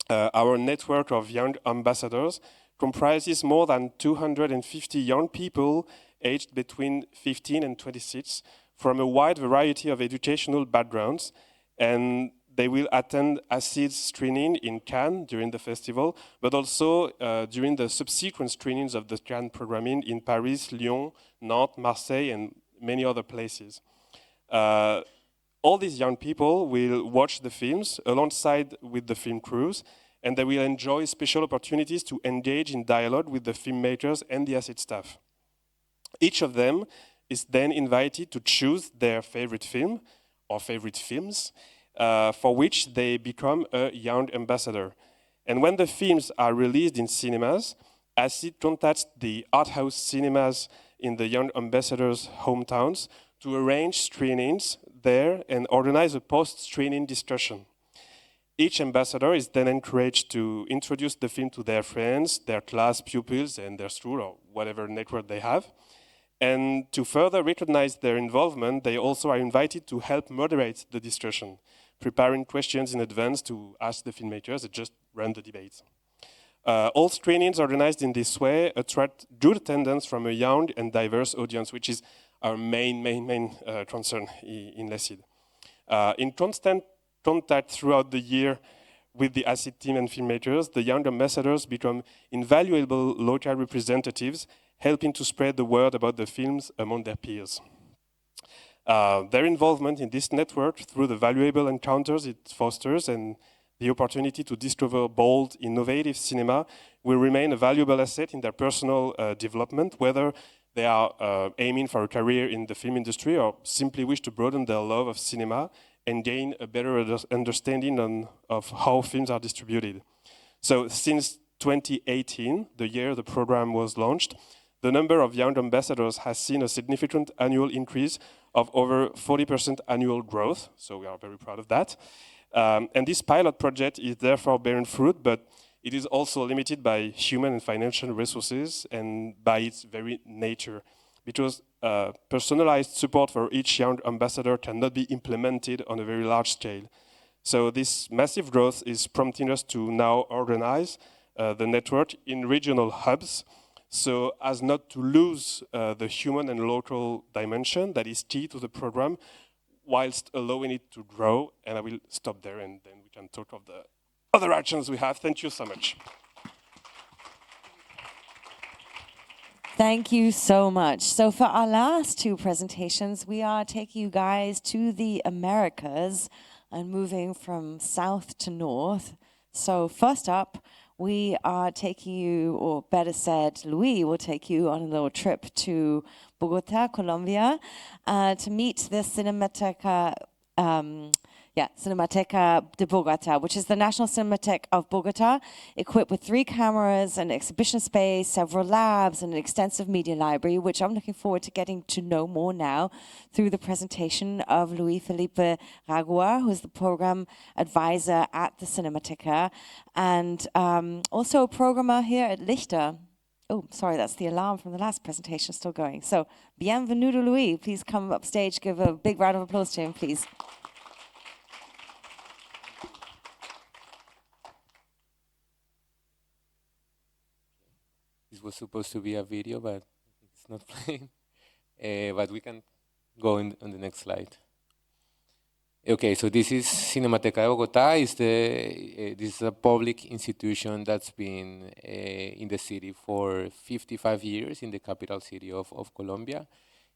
our network of young ambassadors comprises more than 250 young people aged between 15 and 26 from a wide variety of educational backgrounds, and they will attend Acide's screening in Cannes during the festival, but also during the subsequent screenings of the Cannes programming in Paris, Lyon, Nantes, Marseille, and many other places. All these young people will watch the films alongside with the film crews, and they will enjoy special opportunities to engage in dialogue with the filmmakers and the Acide staff. Each of them is then invited to choose their favorite film or favorite films, for which they become a young ambassador. And when the films are released in cinemas, Acide contacts the art house cinemas in the young ambassadors' hometowns to arrange screenings there and organize a post-screening discussion. Each ambassador is then encouraged to introduce the film to their friends, their class pupils, and their school, or whatever network they have. And to further recognize their involvement, they also are invited to help moderate the discussion, preparing questions in advance to ask the filmmakers and just run the debates. All screenings organized in this way attract good attendance from a young and diverse audience, which is our main concern in L'Acide. In constant contact throughout the year with the Acide team and filmmakers, the young ambassadors become invaluable local representatives, helping to spread the word about the films among their peers. Their involvement in this network through the valuable encounters it fosters and the opportunity to discover bold, innovative cinema will remain a valuable asset in their personal development, whether they are aiming for a career in the film industry or simply wish to broaden their love of cinema and gain a better understanding of how films are distributed. So since 2018, the year the program was launched, the number of young ambassadors has seen a significant annual increase of over 40% annual growth, so we are very proud of that. And this pilot project is therefore bearing fruit, but it is also limited by human and financial resources and by its very nature, because personalized support for each young ambassador cannot be implemented on a very large scale. So this massive growth is prompting us to now organize the network in regional hubs, so as not to lose the human and local dimension that is key to the program, whilst allowing it to grow. And I will stop there, and then we can talk of the other actions we have. Thank you so much. Thank you so much. So for our last two presentations, we are taking you guys to the Americas and moving from south to north. So first up, we are taking you, or better said, Louis will take you on a little trip to Bogota, Colombia, to meet the Cinemateca de Bogota, which is the National Cinematheque of Bogota, equipped with 3 cameras, an exhibition space, several labs, and an extensive media library, which I'm looking forward to getting to know more now through the presentation of Luis Felipe Ragua, who's the program advisor at the Cinemateca, and also a programmer here at Lichter. Oh, sorry, that's the alarm from the last presentation still going. So, bienvenido, Luis. Please come up stage, give a big round of applause to him, please. This was supposed to be a video, but it's not playing. But we can go on the next slide. Okay, so this is Cinemateca de Bogotá. This is a public institution that's been in the city for 55 years, in the capital city of Colombia.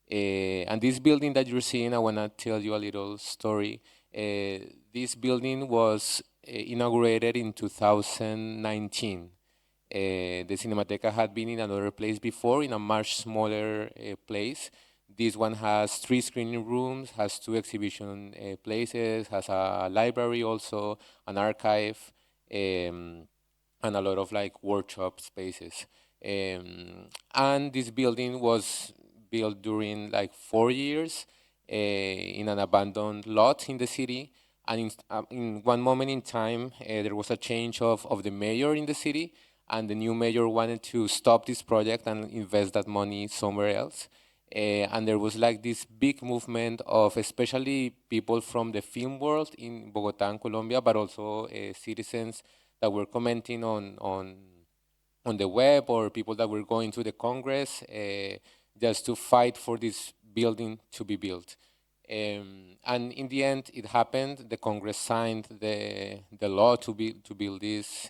And this building that you're seeing, I want to tell you a little story. This building was inaugurated in 2019. The Cinemateca had been in another place before, in a much smaller place. This one has 3 screening rooms, has 2 exhibition places, has a library also, an archive, and a lot of like workshop spaces. And this building was built during like 4 years in an abandoned lot in the city. And in one moment in time, there was a change of the mayor in the city, and the new mayor wanted to stop this project and invest that money somewhere else. And there was like this big movement of especially people from the film world in Bogotá and Colombia, but also citizens that were commenting on the web, or people that were going to the Congress just to fight for this building to be built. And in the end, it happened. The Congress signed the law to build this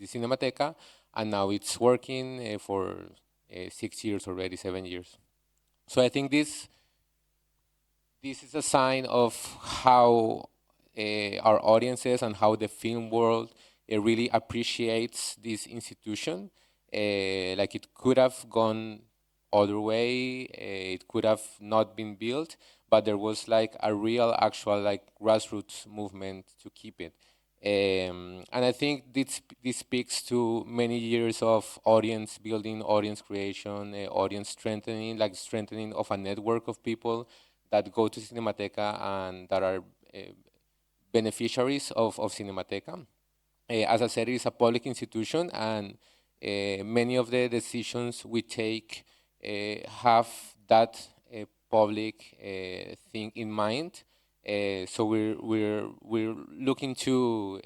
Cinemateca, and now it's working for 6 years already, 7 years. So I think this is a sign of how our audiences and how the film world really appreciates this institution. Like, it could have gone other way, it could have not been built, but there was like a real, actual, like grassroots movement to keep it. And I think this speaks to many years of audience building, audience creation, audience strengthening, like strengthening of a network of people that go to Cinemateca and that are beneficiaries of Cinemateca. As I said, it is a public institution, and many of the decisions we take have that public thing in mind. So we're looking to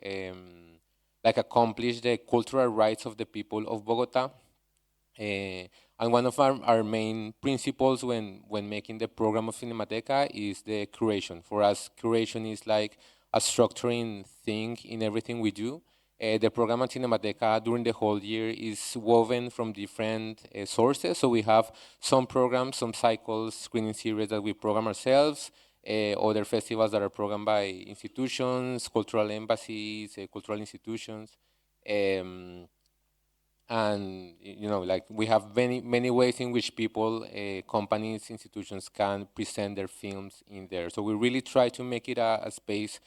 like accomplish the cultural rights of the people of Bogotá. And one of our main principles when making the program of Cinemateca is the curation. For us, curation is like a structuring thing in everything we do. The program at Cinemateca during the whole year is woven from different sources. So we have some programs, some cycles, screening series that we program ourselves, other festivals that are programmed by institutions, cultural embassies, cultural institutions. And you know, like, we have many ways in which people, companies, institutions can present their films in there. So we really try to make it a space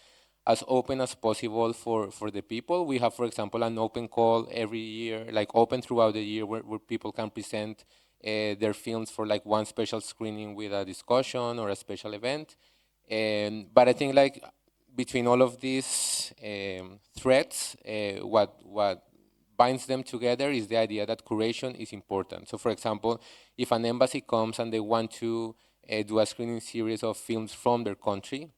as open as possible for the people. We have, for example, an open call every year, like open throughout the year, where people can present their films for like one special screening with a discussion or a special event. But I think like between all of these threads, what binds them together is the idea that curation is important. So for example, if an embassy comes and they want to do a screening series of films from their country,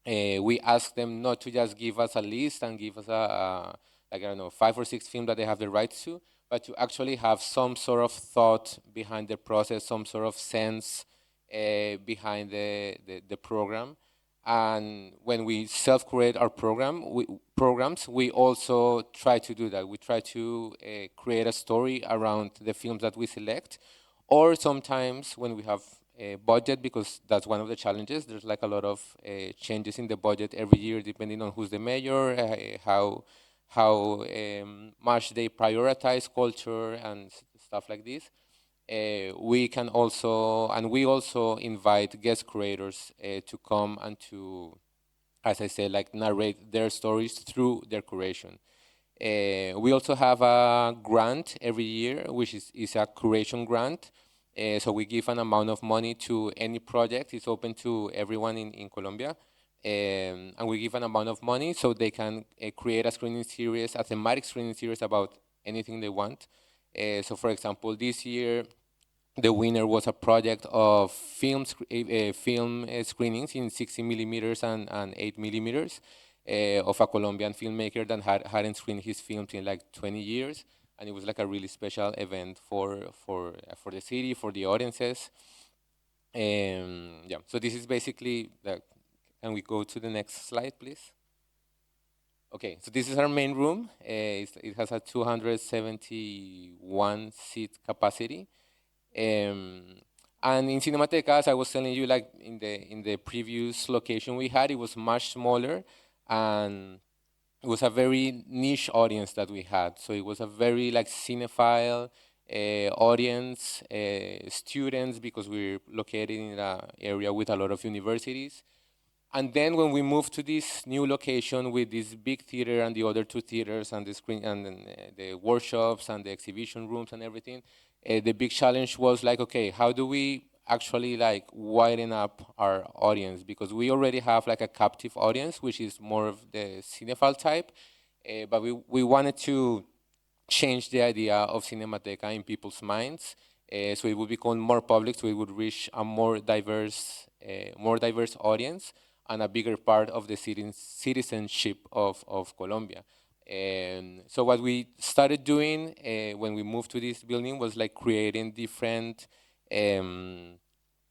we ask them not to just give us a list and give us like, I don't know, 5 or 6 films that they have the rights to, but to actually have some sort of thought behind the process, some sort of sense behind the program. And when we self-curate our programs, we also try to do that. We try to create a story around the films that we select, or sometimes when we have a budget, because that's one of the challenges. There's like a lot of changes in the budget every year, depending on who's the mayor, how much they prioritize culture and stuff like this. We also invite guest curators to come and to, as I said, like narrate their stories through their curation. We also have a grant every year, which is a curation grant. So we give an amount of money to any project. It's open to everyone in Colombia. And we give an amount of money so they can create a screening series, a thematic screening series about anything they want. So for example, this year, the winner was a project of film screenings in 60 millimeters and 8 millimeters of a Colombian filmmaker that hadn't screened his films in like 20 years. And it was like a really special event for the city, for the audiences. Yeah, so this is basically the. Can we go to the next slide, please? Okay, so this is our main room. It has a 271 seat capacity. And in Cinemateca, as I was telling you, like in the previous location we had, it was much smaller, and it was a very niche audience that we had. So it was a very like cinephile audience, students, because we're located in an area with a lot of universities. And then when we moved to this new location with this big theater and the other 2 theaters and the screen and the workshops and the exhibition rooms and everything, the big challenge was like, okay, how do we actually like widen up our audience? Because we already have like a captive audience, which is more of the cinephile type, but we wanted to change the idea of Cinemateca in people's minds, so it would become more public, so it would reach a more diverse audience and a bigger part of the citizenship of Colombia. So what we started doing when we moved to this building was like creating different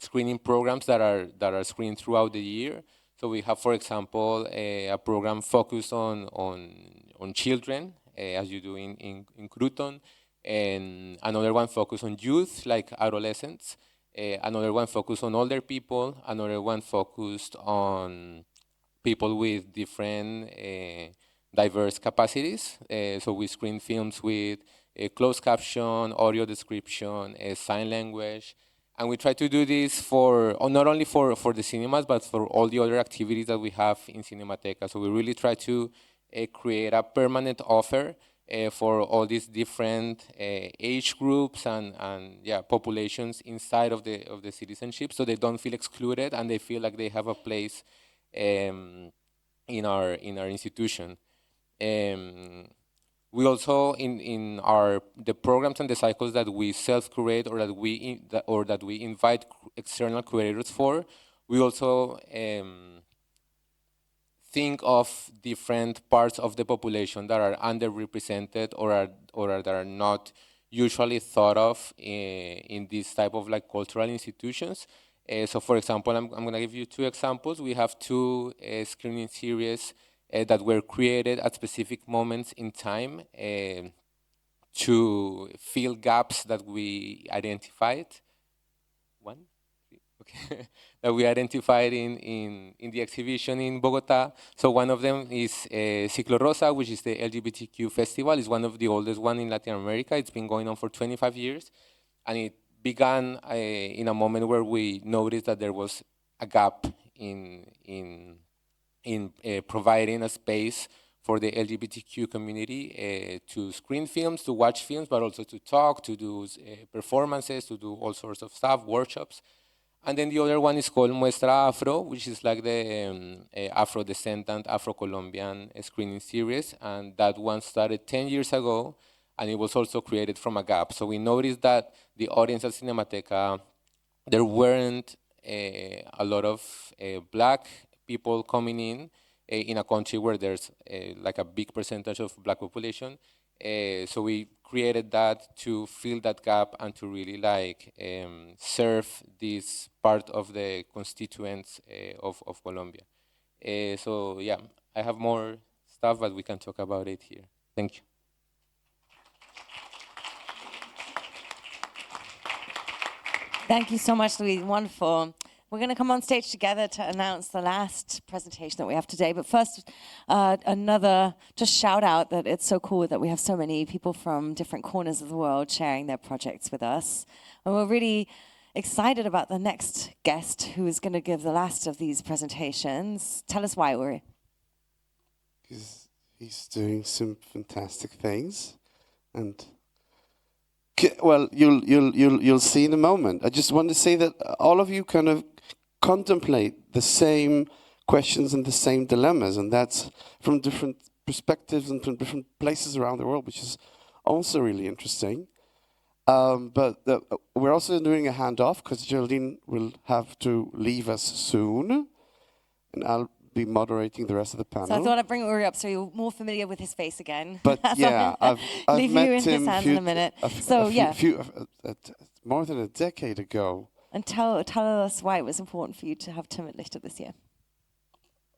screening programs that are screened throughout the year. So we have, for example, a program focused on children, as you do in Cruton, and another one focused on youth, like adolescents. Another one focused on older people, another one focused on people with different diverse capacities. So we screen films with closed caption, audio description, sign language. And we try to do this not only for the cinemas, but for all the other activities that we have in Cinemateca. So we really try to create a permanent offer for all these different age groups and populations inside of the citizenship, so they don't feel excluded and they feel like they have a place in our institution. We also in the programs and the cycles that we self-curate or that we invite external curators for, we also think of different parts of the population that are underrepresented or that are not usually thought of in this type of like cultural institutions. So for example, I'm going to give you 2 examples. We have 2 screening series that were created at specific moments in time to fill gaps that we identified. Okay. That we identified in the exhibition in Bogota. So one of them is Ciclo Rosa, which is the LGBTQ festival. It's one of the oldest one in Latin America. It's been going on for 25 years. And it began in a moment where we noticed that there was a gap in in providing a space for the LGBTQ community to screen films, to watch films, but also to talk, to do performances, to do all sorts of stuff, workshops. And then the other one is called Muestra Afro, which is like the Afro-descendant, Afro-Colombian screening series. And that one started 10 years ago, and it was also created from a gap. So we noticed that the audience at Cinemateca, there weren't a lot of black people coming in a country where there's like a big percentage of black population. So we created that to fill that gap and to really like serve this part of the constituents of Colombia. So yeah, I have more stuff, but we can talk about it here. Thank you. Thank you so much, Luis. Wonderful. We're going to come on stage together to announce the last presentation that we have today. But first, another just shout out that it's so cool that we have so many people from different corners of the world sharing their projects with us. And we're really excited about the next guest who is going to give the last of these presentations. Tell us why, Uri. He's doing some fantastic things, and well, you'll see in a moment. I just want to say that all of you kind of contemplate the same questions and the same dilemmas, and that's from different perspectives and from different places around the world, which is also really interesting. But we're also doing a handoff because Geraldine will have to leave us soon, and I'll be moderating the rest of the panel. So I thought I'd bring Uri up so you're more familiar with his face again. But yeah, I've leave met you in him his hands in a minute. More than a decade ago. And tell us why it was important for you to have Tim at Lichter this year.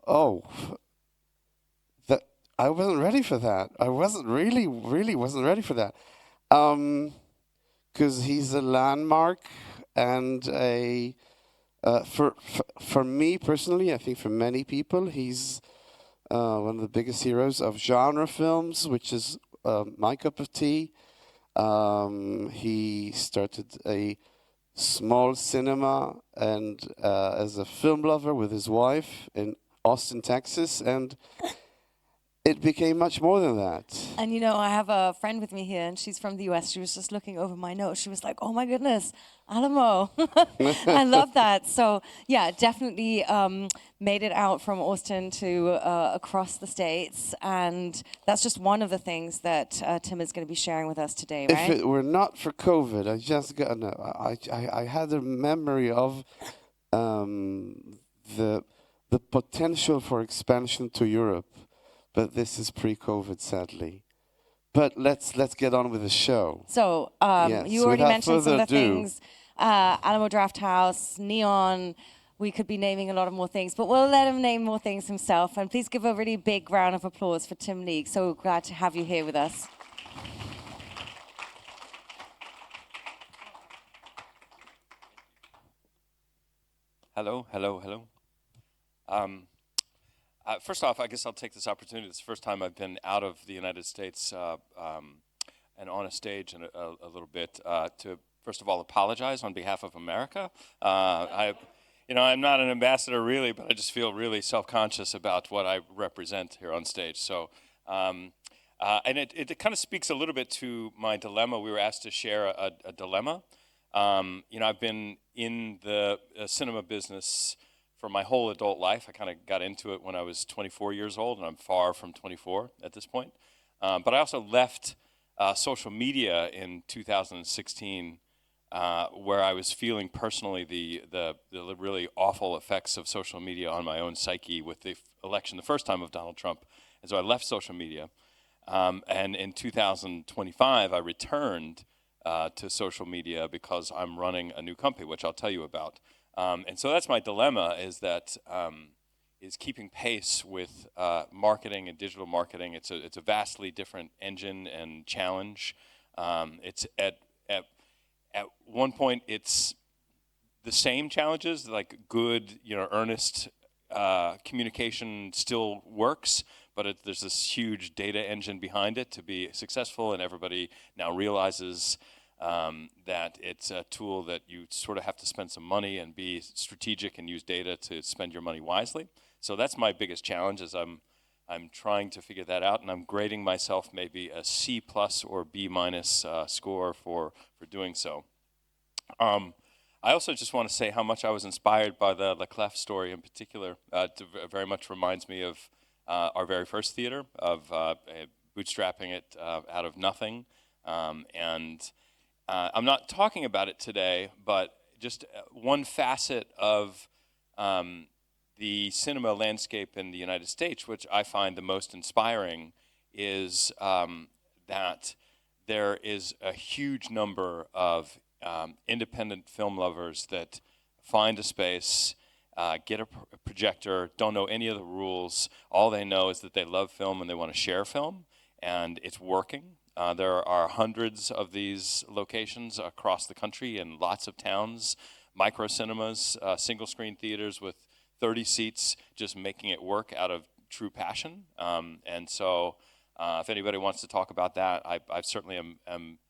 Oh, I wasn't ready for that. I wasn't really wasn't ready for that. Because he's a landmark and a for me personally, I think for many people, he's one of the biggest heroes of genre films, which is my cup of tea. He started a small cinema and as a film lover with his wife in Austin, Texas, and it became much more than that. And you know, I have a friend with me here, and she's from the US. She was just looking over my notes. She was like, "Oh my goodness, Alamo!" I love that. So yeah, definitely made it out from Austin to across the states, and that's just one of the things that Tim is going to be sharing with us today, right? If it were not for COVID, I had a memory of the potential for expansion to Europe. But this is pre-COVID, sadly. But let's get on with the show. So yes, you already mentioned some of the things. Alamo Drafthouse, Neon. We could be naming a lot of more things, but we'll let him name more things himself. And please give a really big round of applause for Tim League. So glad to have you here with us. Hello. First off, I guess I'll take this opportunity. It's the first time I've been out of the United States and on a stage in a little bit to, first of all, apologize on behalf of America. I'm not an ambassador really, but I just feel really self-conscious about what I represent here on stage. So, and it kind of speaks a little bit to my dilemma. We were asked to share a dilemma. I've been in the cinema business for my whole adult life. I kind of got into it when I was 24 years old, and I'm far from 24 at this point. But I also left social media in 2016, where I was feeling personally the really awful effects of social media on my own psyche with the election the first time of Donald Trump. And so I left social media. And in 2025, I returned to social media because I'm running a new company, which I'll tell you about. And so that's my dilemma, is that is keeping pace with marketing and digital marketing. It's a vastly different engine and challenge. It's at one point it's the same challenges, like good, earnest communication still works, but there's this huge data engine behind it to be successful, and everybody now realizes that it's a tool that you sort of have to spend some money and be strategic and use data to spend your money wisely. So that's my biggest challenge, is I'm trying to figure that out, and I'm grading myself maybe a C+ or B- score for doing so. I also just want to say how much I was inspired by the Leclerc story in particular. It very much reminds me of our very first theater, of bootstrapping it out of nothing. And I'm not talking about it today, but just one facet of the cinema landscape in the United States, which I find the most inspiring, is that there is a huge number of independent film lovers that find a space, get a projector, don't know any of the rules. All they know is that they love film and they want to share film, and it's working. There are hundreds of these locations across the country in lots of towns, micro cinemas, single screen theaters with 30 seats, just making it work out of true passion. And so if anybody wants to talk about that, I certainly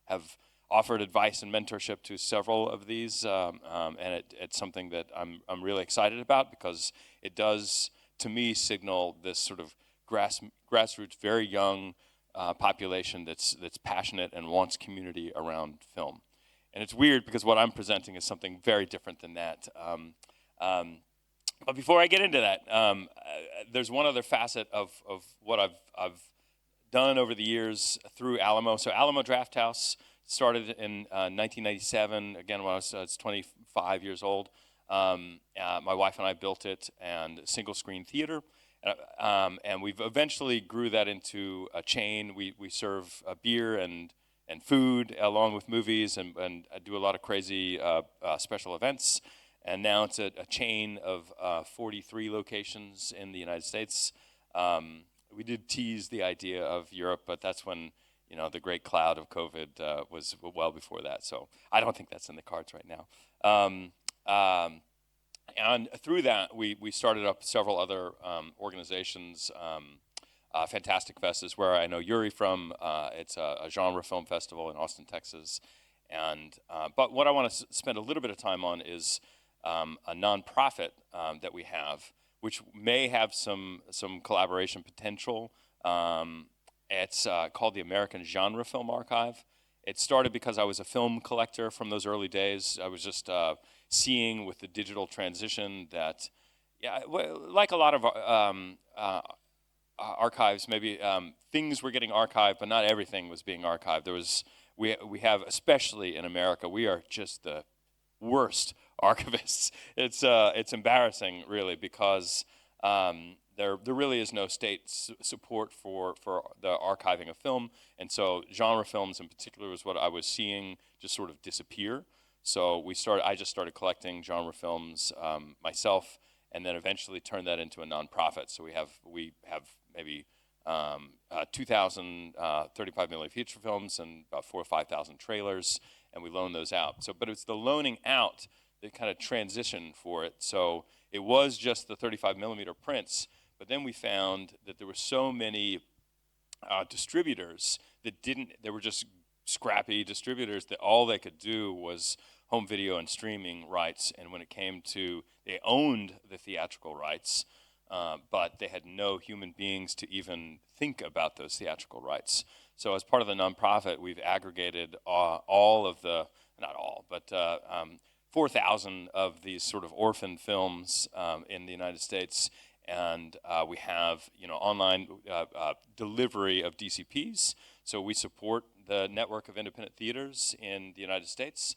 have offered advice and mentorship to several of these, and it's something that I'm really excited about, because it does, to me, signal this sort of grassroots, very young population that's passionate and wants community around film. And it's weird, because what I'm presenting is something very different than that. But before I get into that, there's one other facet of what I've done over the years through Alamo. So Alamo Drafthouse started in 1997, again, when I was 25 years old. My wife and I built it, and single screen theater. And we've eventually grew that into a chain. We serve beer and food along with movies, and do a lot of crazy special events. And now it's a chain of 43 locations in the United States. We did tease the idea of Europe, but that's when, you know, the great cloud of COVID was well before that. So I don't think that's in the cards right now. And through that, we started up several other organizations. Fantastic Fest is where I know Yuri from. It's a genre film festival in Austin, Texas. And but what I want to spend a little bit of time on is a nonprofit that we have, which may have some collaboration potential. It's called the American Genre Film Archive. It started because I was a film collector from those early days. I was just seeing with the digital transition that, yeah, like a lot of archives, maybe things were getting archived, but not everything was being archived. We have, especially in America, we are just the worst archivists. It's embarrassing, really, because there really is no state support for the archiving of film, and so genre films in particular was what I was seeing just sort of disappear. So I just started collecting genre films myself, and then eventually turned that into a nonprofit. So we have maybe 2,000 35mm feature films and about 4,000 or 5,000 trailers, and we loan those out. So, but it's the loaning out that kind of transition for it. So it was just the 35mm prints, but then we found that there were so many distributors that they were just scrappy distributors that all they could do was home video and streaming rights. And when it came to, they owned the theatrical rights, but they had no human beings to even think about those theatrical rights. So as part of the nonprofit, we've aggregated all of the, not all, but 4,000 of these sort of orphan films in the United States. And we have, online delivery of DCPs. So we support the network of independent theaters in the United States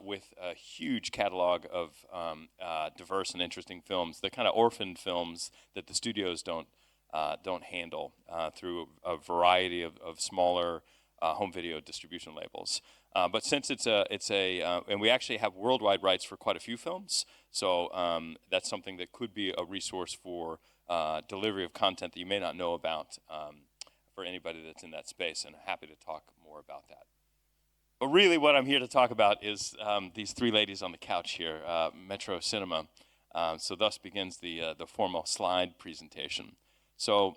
with a huge catalog of diverse and interesting films, the kind of orphan films that the studios don't handle through a variety of smaller home video distribution labels. But since it's and we actually have worldwide rights for quite a few films, so that's something that could be a resource for delivery of content that you may not know about for anybody that's in that space, and happy to talk more about that. But really what I'm here to talk about is these three ladies on the couch here, Metro Cinema. So thus begins the formal slide presentation. So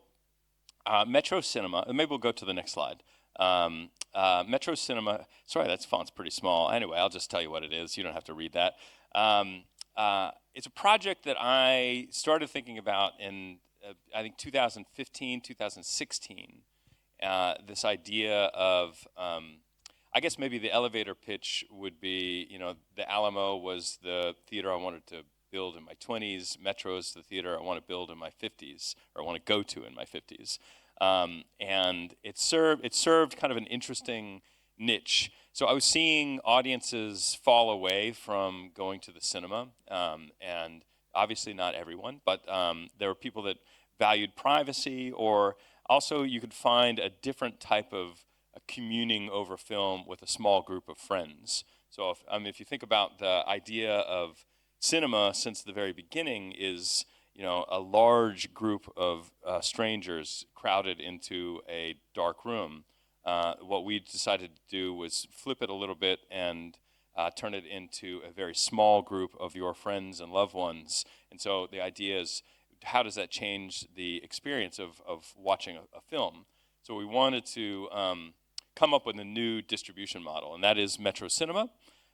Metro Cinema, maybe we'll go to the next slide. Metro Cinema, sorry, that font's pretty small. Anyway, I'll just tell you what it is. You don't have to read that. it's a project that I started thinking about in, I think, 2015, 2016. This idea of, I guess maybe the elevator pitch would be, the Alamo was the theater I wanted to build in my 20s. Metro is the theater I want to build in my 50s, or I want to go to in my 50s. And it served kind of an interesting niche. So I was seeing audiences fall away from going to the cinema, and obviously not everyone, but there were people that valued privacy, or also you could find a different type of communing over film with a small group of friends. So if you think about the idea of cinema since the very beginning is, a large group of strangers crowded into a dark room. What we decided to do was flip it a little bit and turn it into a very small group of your friends and loved ones. And so the idea is, how does that change the experience of watching a film? So we wanted to come up with a new distribution model, and that is Metro Cinema.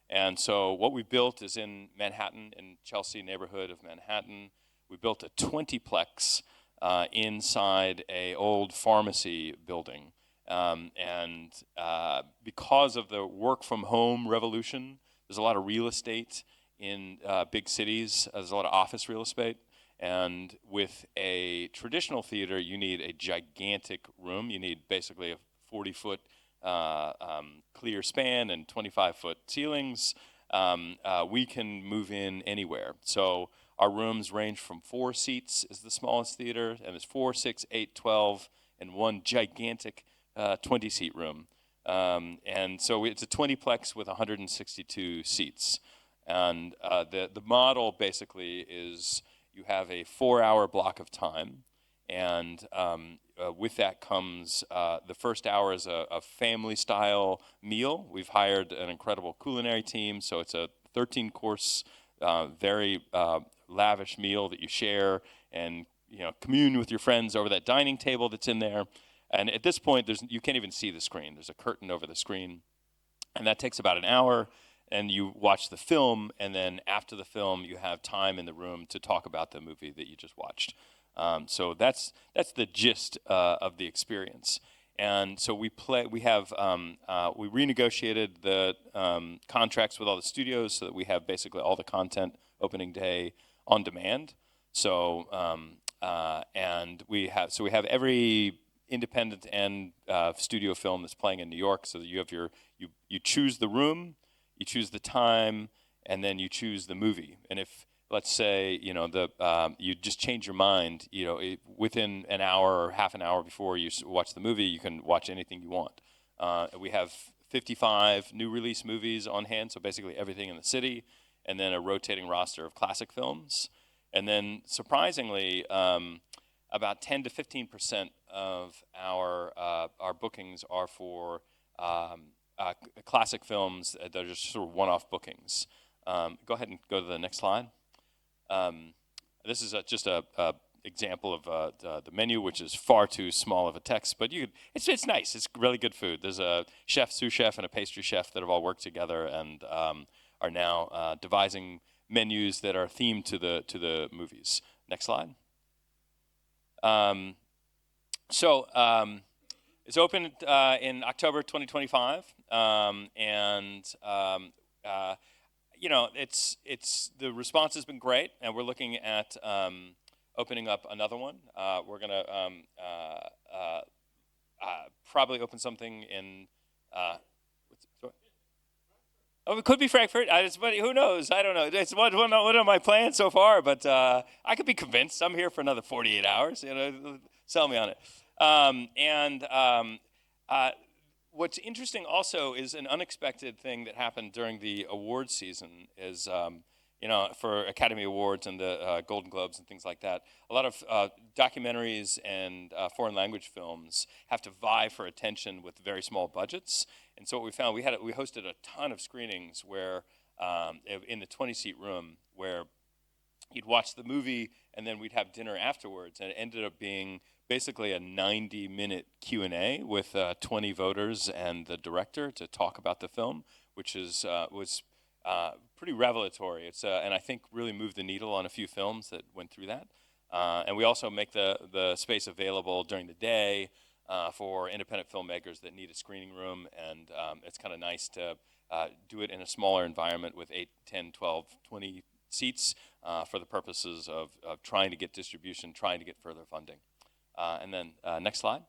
And so what we built is in Manhattan, in Chelsea neighborhood of Manhattan. We built a 20-plex inside a old pharmacy building. And because of the work-from-home revolution, there's a lot of real estate in big cities. There's a lot of office real estate. And with a traditional theater, you need a gigantic room. You need basically a 40-foot clear span and 25-foot ceilings. We can move in anywhere. So our rooms range from 4 seats is the smallest theater, and there's 4, 6, 8, 12, and one gigantic 20-seat room. And so it's a 20-plex with 162 seats. And the model basically is you have a 4-hour block of time, and with that comes the first hour is a family-style meal. We've hired an incredible culinary team, so it's a 13-course, very lavish meal that you share and commune with your friends over that dining table that's in there. And at this point, you can't even see the screen. There's a curtain over the screen, and that takes about an hour. And you watch the film, and then after the film, you have time in the room to talk about the movie that you just watched. So that's the gist of the experience. And so we renegotiated the contracts with all the studios so that we have basically all the content opening day on demand. So and we have every independent and studio film that's playing in New York. So that you have you choose the room, you choose the time, and then you choose the movie. And if, let's say, you just change your mind, within an hour or half an hour before you watch the movie, you can watch anything you want. We have 55 new release movies on hand, so basically everything in the city, and then a rotating roster of classic films. And then, surprisingly, about 10 to 15% of our bookings are for classic films that are just sort of one-off bookings. Go ahead and go to the next slide. This is just a example of the menu, which is far too small of a text, but it's nice. It's really good food. There's a chef, sous chef, and a pastry chef that have all worked together and are now devising menus that are themed to the movies. Next slide. It's opened in October 2025, the response has been great, and we're looking at opening up another one. We're gonna probably open something in. It could be Frankfurt. Who knows? I don't know. It's one of my plans so far, but I could be convinced. I'm here for another 48 hours. Sell me on it. What's interesting also is an unexpected thing that happened during the awards season is, for Academy Awards and the Golden Globes and things like that, a lot of documentaries and foreign language films have to vie for attention with very small budgets. And so what we found, we hosted a ton of screenings where, in the 20-seat room, where you'd watch the movie and then we'd have dinner afterwards, and it ended up being basically a 90-minute Q&A with 20 voters and the director to talk about the film, which was pretty revelatory. It's and I think really moved the needle on a few films that went through that. And we also make the space available during the day for independent filmmakers that need a screening room, and it's kind of nice to do it in a smaller environment with 8, 10, 12, 20 seats for the purposes of trying to get distribution, trying to get further funding. And then next slide.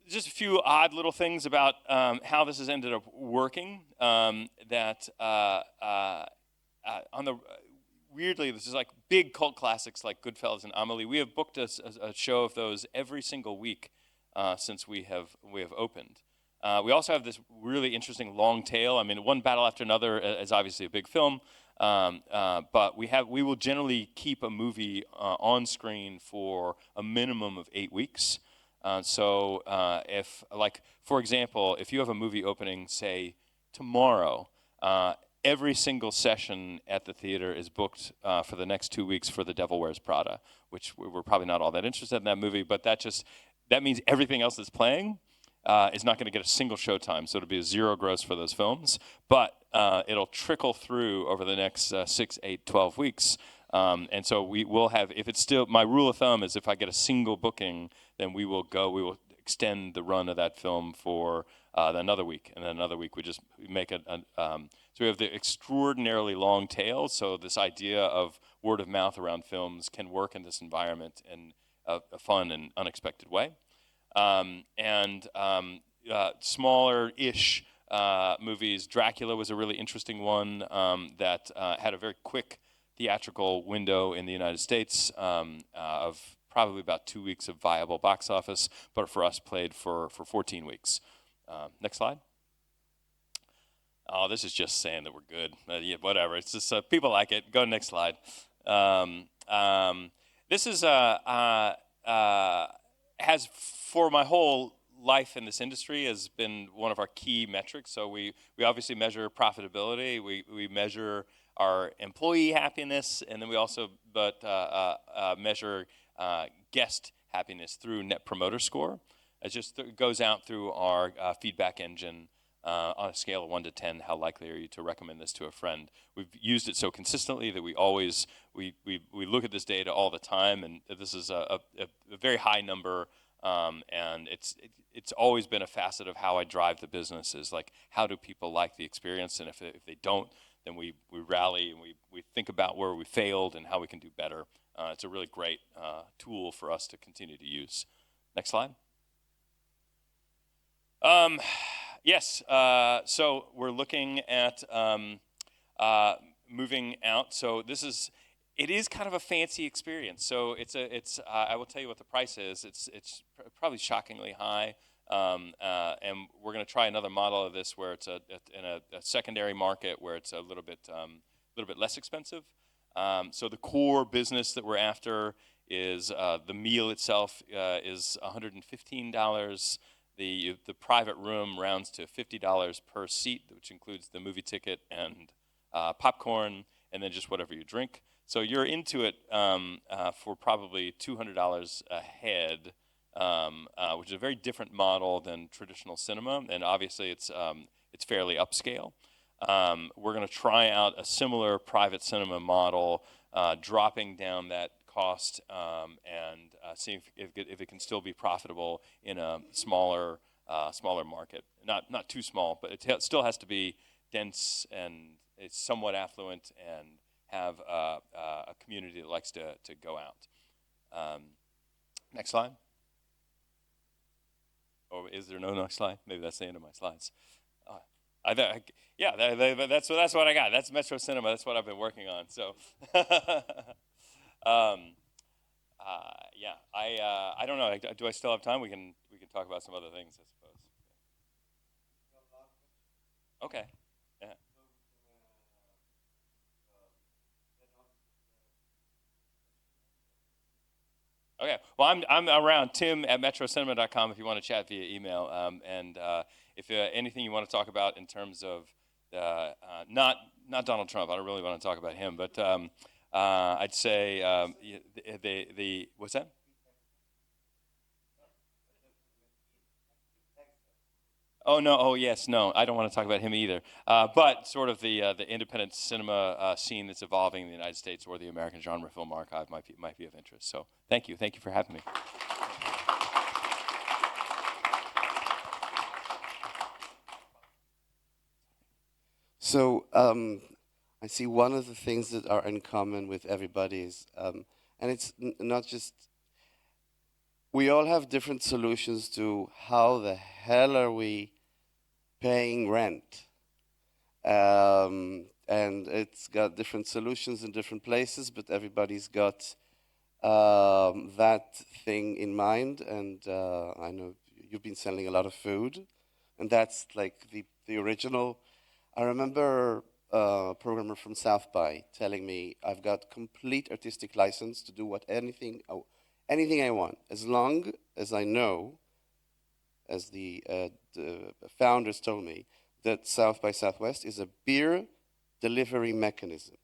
Just a few odd little things about how this has ended up working. Weirdly, this is like big cult classics like Goodfellas and Amelie. We have booked a show of those every single week since we have opened. We also have this really interesting long tail. I mean, One Battle After Another is obviously a big film, but we will generally keep a movie on screen for a minimum of 8 weeks. So if, like, for example, if you have a movie opening, say, tomorrow, every single session at the theater is booked for the next 2 weeks for The Devil Wears Prada, which we're probably not all that interested in that movie, but that means everything else that's playing is not going to get a single showtime, so it'll be a zero gross for those films, but it'll trickle through over the next 6, 8, 12 weeks. And so we will have, if it's still, my rule of thumb is if I get a single booking, then we will extend the run of that film for another week, and then another week we just make it, so we have the extraordinarily long tail, so this idea of word of mouth around films can work in this environment in a fun and unexpected way. Smaller-ish movies. Dracula was a really interesting one that had a very quick theatrical window in the United States of probably about 2 weeks of viable box office, but for us played for 14 weeks. Next slide. Oh, this is just saying that we're good. Yeah, whatever. It's just people like it. Go to the next slide. This is has, for my whole life in this industry, has been one of our key metrics. So we obviously measure profitability. We measure our employee happiness, and then we also measure guest happiness through Net Promoter Score. It just goes out through our feedback engine on a scale of 1 to 10. How likely are you to recommend this to a friend? We've used it so consistently that we look at this data all the time, and this is a very high number. And it's always been a facet of how I drive the business, is like, how do people like the experience? And if they don't, then we rally and we think about where we failed and how we can do better. It's a really great tool for us to continue to use. Next slide. Yes, so we're looking at moving out. So it is kind of a fancy experience. So I will tell you what the price is. It's probably shockingly high. And we're going to try another model of this where it's in a secondary market where it's a little bit less expensive. So the core business that we're after is the meal itself is $115. The private room rounds to $50 per seat, which includes the movie ticket and popcorn, and then just whatever you drink. So you're into it for probably $200 a head, which is a very different model than traditional cinema, and obviously it's fairly upscale. We're going to try out a similar private cinema model, dropping down that cost and seeing if it can still be profitable in a smaller market. Not too small, but it still has to be dense and it's somewhat affluent and have a community that likes to go out. Next slide. Or is there no next slide? Maybe that's the end of my slides. That's what I got. That's Metro Cinema. That's what I've been working on. So, I don't know. Do I still have time? We can talk about some other things, I suppose. Okay. Yeah. Okay. Well, I'm around, tim@metrocinema.com if you want to chat via email. If anything you want to talk about in terms of not Donald Trump, I don't really want to talk about him, but I'd say the what's that? Oh no! Oh yes! No, I don't want to talk about him either. But sort of the independent cinema scene that's evolving in the United States, or the American Genre Film Archive, might be of interest. So thank you for having me. So I see one of the things that are in common with everybody is, and it's not just. We all have different solutions to how the hell are we paying rent. And it's got different solutions in different places, but everybody's got that thing in mind. And I know you've been selling a lot of food, and that's like the original. I remember a programmer from South by telling me, I've got complete artistic license to do anything I want, as long as I know, as the founders told me, that South by Southwest is a beer delivery mechanism.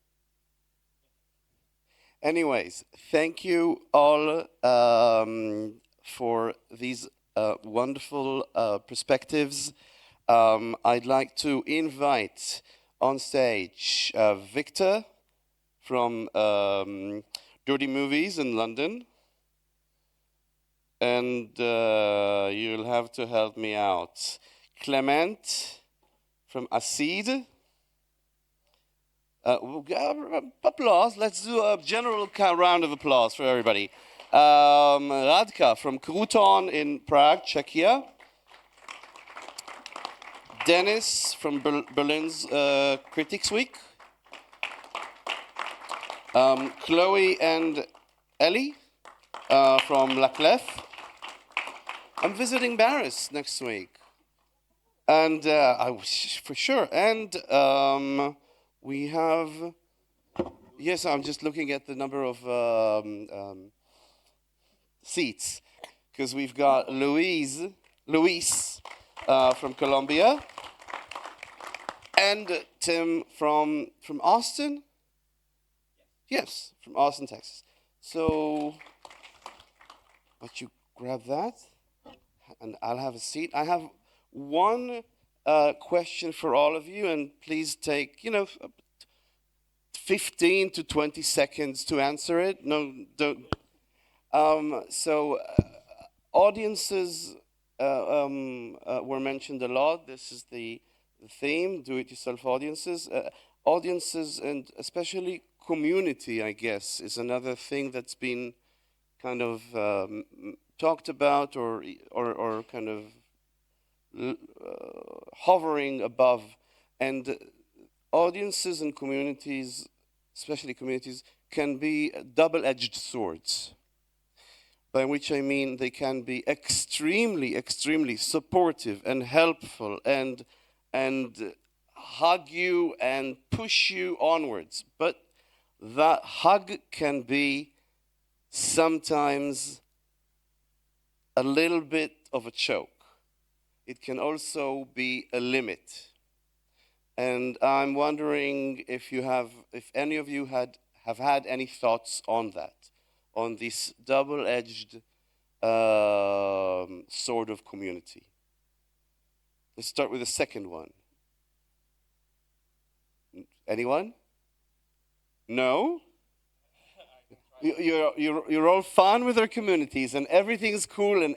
Anyways, thank you all for these wonderful perspectives. I'd like to invite on stage Victor from Dirty Movies in London. And you'll have to help me out. Clement from Acid. Applause. Let's do a general round of applause for everybody. Radka from Kruton in Prague, Czechia. Dennis from Berlin's Critics Week. Chloe and Ellie from La Clef. I'm visiting Paris next week. And for sure. And we have, yes, I'm just looking at the number of seats, because we've got Luis from Colombia, and Tim from Austin. Yes, from Austin, Texas. So, let you grab that, and I'll have a seat. I have one question for all of you, and please take, 15 to 20 seconds to answer it. No, don't. Audiences were mentioned a lot. This is the theme, do-it-yourself audiences. Audiences, and especially community, I guess, is another thing that's been kind of talked about or kind of hovering above. And audiences and communities, especially communities, can be double-edged swords. By which I mean they can be extremely, extremely supportive and helpful and hug you and push you onwards. But that hug can be sometimes a little bit of a choke. It can also be a limit. And I'm wondering if any of you have had any thoughts on that, on this double-edged sword of community. Let's start with the second one. Anyone? No? You're all fun with our communities, and everything's cool, and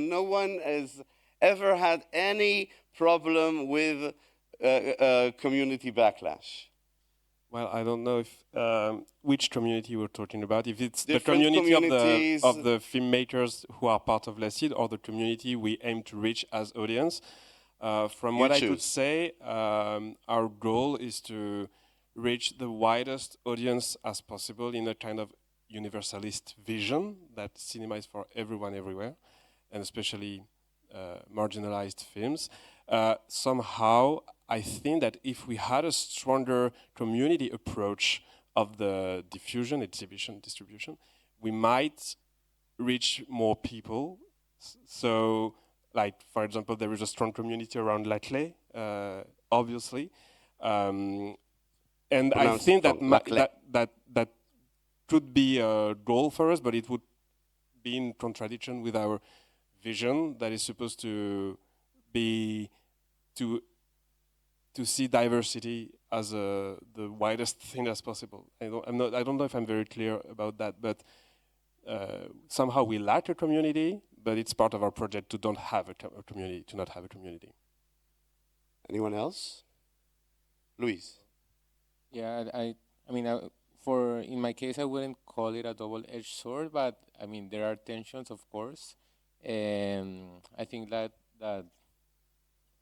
no one has ever had any problem with community backlash. Well, I don't know if which community we're talking about. If it's Different the community communities. of the filmmakers who are part of Lecid, or the community we aim to reach as audience. From what I could say, our goal is to reach the widest audience as possible in a kind of universalist vision that cinema is for everyone, everywhere, and especially marginalized films. Somehow, I think that if we had a stronger community approach of the diffusion, exhibition, distribution, we might reach more people. So, like, for example, there is a strong community around Laclais, obviously. And I think that could be a goal for us, but it would be in contradiction with our vision that is supposed to be to see diversity as the widest thing as possible. I don't know if I'm very clear about that, but somehow we lack a community, but it's part of our project to not have a community. Anyone else? Luis. Yeah, I mean, in my case, I wouldn't call it a double-edged sword, but I mean, there are tensions, of course. I think that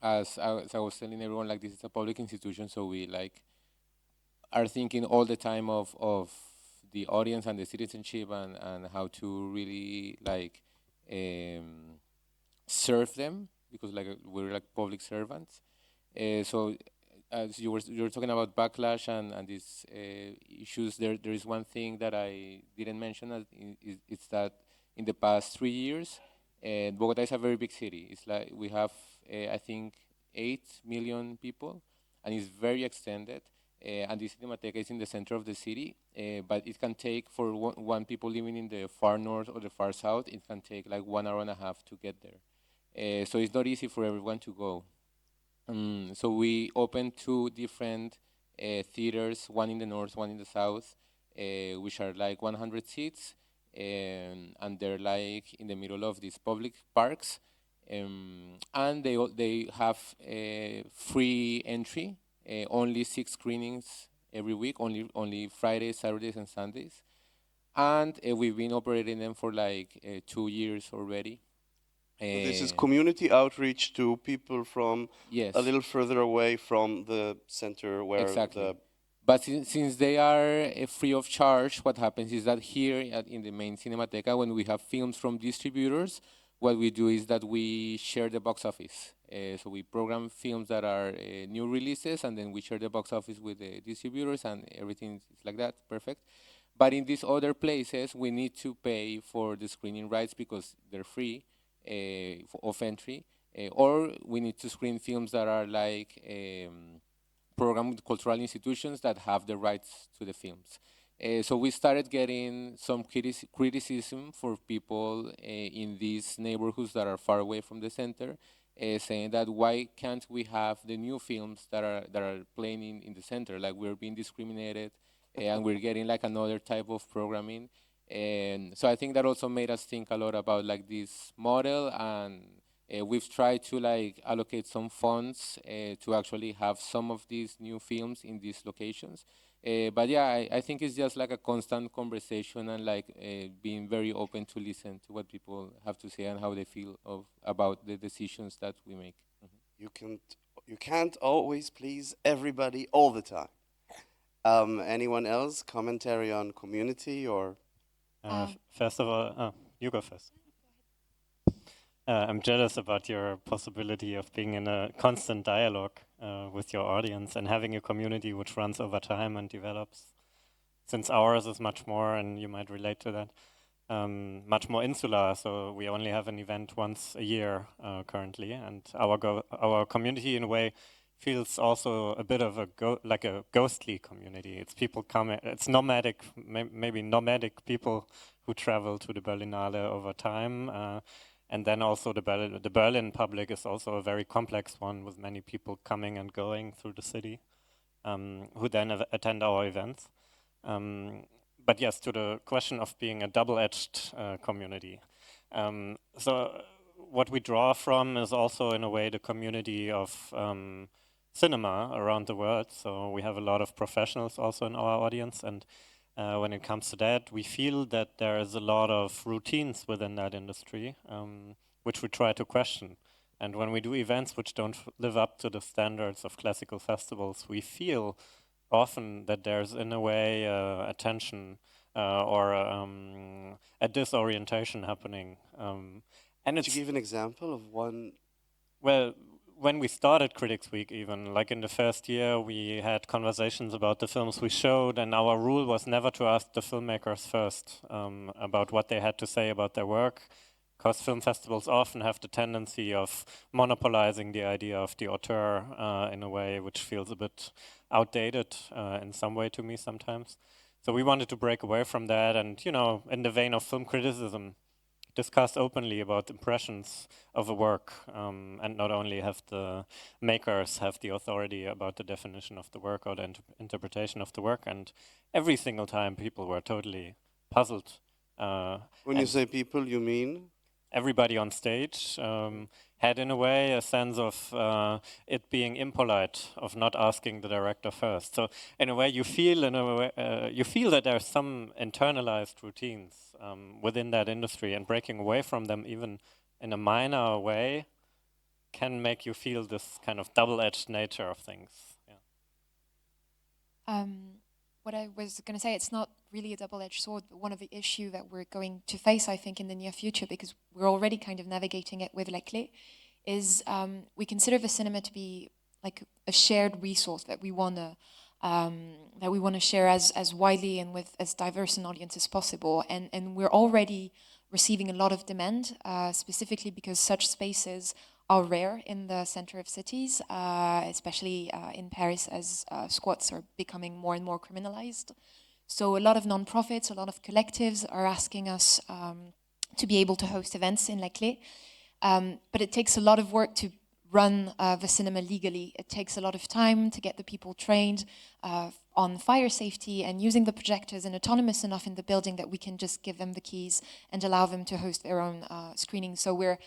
as I was telling everyone, like, this is a public institution, so we are thinking all the time of the audience and the citizenship and how to really serve them, because we're public servants. So as you were talking about backlash and these issues, there is one thing that I didn't mention. It's that in the past 3 years, Bogota is a very big city. It's like we have, I think, 8 million people, and it's very extended. And the Cinemateca is in the center of the city, but it can take, for one people living in the far north or the far south, it can take like 1.5 hours to get there. So it's not easy for everyone to go. So we opened 2 different theaters, one in the north, one in the south, which are like 100 seats, and they're like in the middle of these public parks, and they have free entry, only 6 screenings every week, only Fridays, Saturdays, and Sundays, and we've been operating them for like 2 years already. This is community outreach to people from a little further away from the center where exactly. But since they are free of charge, what happens is that here in the main Cinemateca, when we have films from distributors, what we do is that we share the box office. So we program films that are new releases, and then we share the box office with the distributors, and everything is like that, perfect. But in these other places, we need to pay for the screening rights because they're free. Of entry, or we need to screen films that are like programmed with cultural institutions that have the rights to the films. So we started getting some criticism for people in these neighborhoods that are far away from the center, saying that why can't we have the new films that are playing in the center? Like, we're being discriminated, and we're getting like another type of programming. And so I think that also made us think a lot about like this model, and we've tried to like allocate some funds to actually have some of these new films in these locations. But yeah, I think it's just like a constant conversation, and like being very open to listen to what people have to say and how they feel about the decisions that we make. Mm-hmm. You can't always please everybody all the time. Anyone else? Commentary on community or? First of all, you go first. I'm jealous about your possibility of being in a constant dialogue with your audience and having a community which runs over time and develops. Since ours is much more, and you might relate to that, much more insular. So we only have an event once a year currently, and our community in a way feels also a bit of like a ghostly community. It's people coming, it's nomadic, maybe nomadic people who travel to the Berlinale over time. And then also the Berlin public is also a very complex one, with many people coming and going through the city, who then attend our events. But yes, to the question of being a double-edged community. So what we draw from is also in a way the community of cinema around the world. So we have a lot of professionals also in our audience, and when it comes to that, we feel that there is a lot of routines within that industry, which we try to question. And when we do events which don't live up to the standards of classical festivals, we feel often that there's in a way a tension or a disorientation happening. And Could you give an example of one? Well, when we started Critics Week, even, like in the first year, we had conversations about the films we showed, and our rule was never to ask the filmmakers first about what they had to say about their work, because film festivals often have the tendency of monopolizing the idea of the auteur in a way which feels a bit outdated in some way to me sometimes. So we wanted to break away from that, and, you know, in the vein of film criticism, discuss openly about impressions of a work, and not only have the makers have the authority about the definition of the work or the interpretation of the work. And every single time people were totally puzzled. When you say people, you mean? Everybody on stage had, in a way, a sense of it being impolite, of not asking the director first. So, in a way, you feel that there's some internalized routines within that industry, and breaking away from them, even in a minor way, can make you feel this kind of double-edged nature of things. Yeah. What I was going to say, it's not really a double-edged sword, but one of the issues that we're going to face, I think, in the near future, because we're already kind of navigating it with Les Clés, is we consider the cinema to be like a shared resource that we want to share as widely and with as diverse an audience as possible. And we're already receiving a lot of demand, specifically because such spaces are rare in the center of cities, especially in Paris, as squats are becoming more and more criminalized. So a lot of nonprofits, a lot of collectives are asking us to be able to host events in Les Clés. But it takes a lot of work to run the cinema legally. It takes a lot of time to get the people trained on fire safety and using the projectors and autonomous enough in the building that we can just give them the keys and allow them to host their own screenings. So we're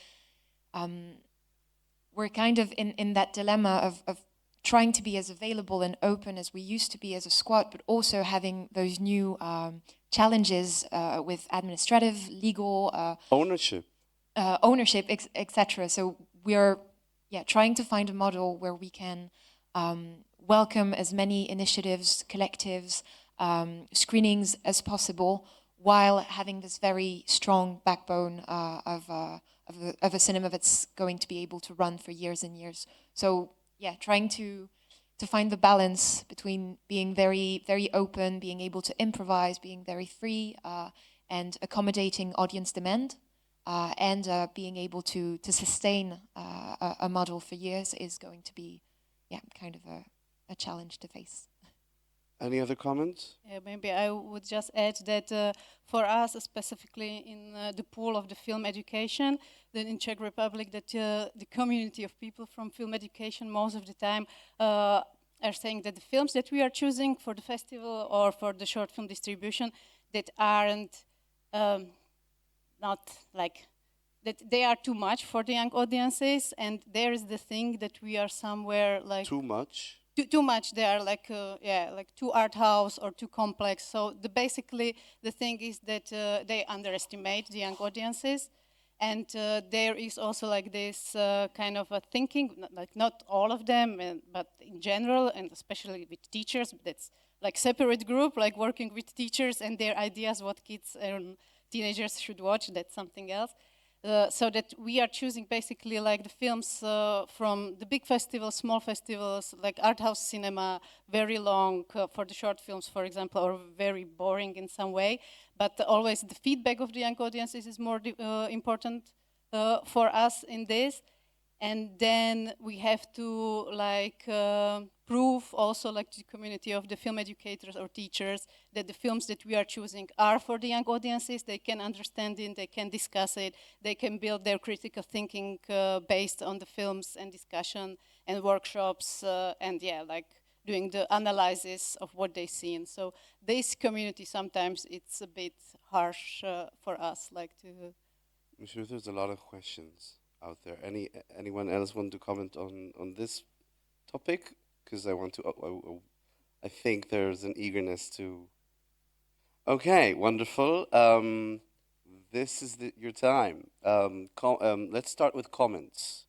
kind of in that dilemma of trying to be as available and open as we used to be as a squad, but also having those new challenges with administrative, legal... ownership, etc. So we're trying to find a model where we can welcome as many initiatives, collectives, screenings as possible, while having this very strong backbone of a cinema that's going to be able to run for years and years. So trying to find the balance between being very, very open, being able to improvise, being very free, and accommodating audience demand, and being able to sustain a model for years is going to be kind of a challenge to face. Any other comments? Yeah, maybe I would just add that for us, specifically in the pool of the film education, then in Czech Republic, that the community of people from film education most of the time are saying that the films that we are choosing for the festival or for the short film distribution that aren't not like that they are too much for the young audiences, and there is the thing that we are somewhere like too much. Too much. They are like like too art house or too complex. So basically the thing is that they underestimate the young audiences, and there is also like this kind of a thinking, like not all of them, but in general, and especially with teachers. That's like separate group, like working with teachers and their ideas what kids and teenagers should watch. That's something else. So that we are choosing basically like the films from the big festivals, small festivals, like art house cinema, very long for the short films, for example, or very boring in some way. But always the feedback of the young audiences is more important for us in this. And then we have to like prove also like to the community of the film educators or teachers that the films that we are choosing are for the young audiences. They can understand it, they can discuss it, they can build their critical thinking based on the films and discussion and workshops and like doing the analysis of what they've seen. So this community sometimes it's a bit harsh for us, like to. I'm sure there's a lot of questions out there. Anyone else want to comment on this topic? Because I think there's an eagerness to. Okay, wonderful. This is your time. Let's start with comments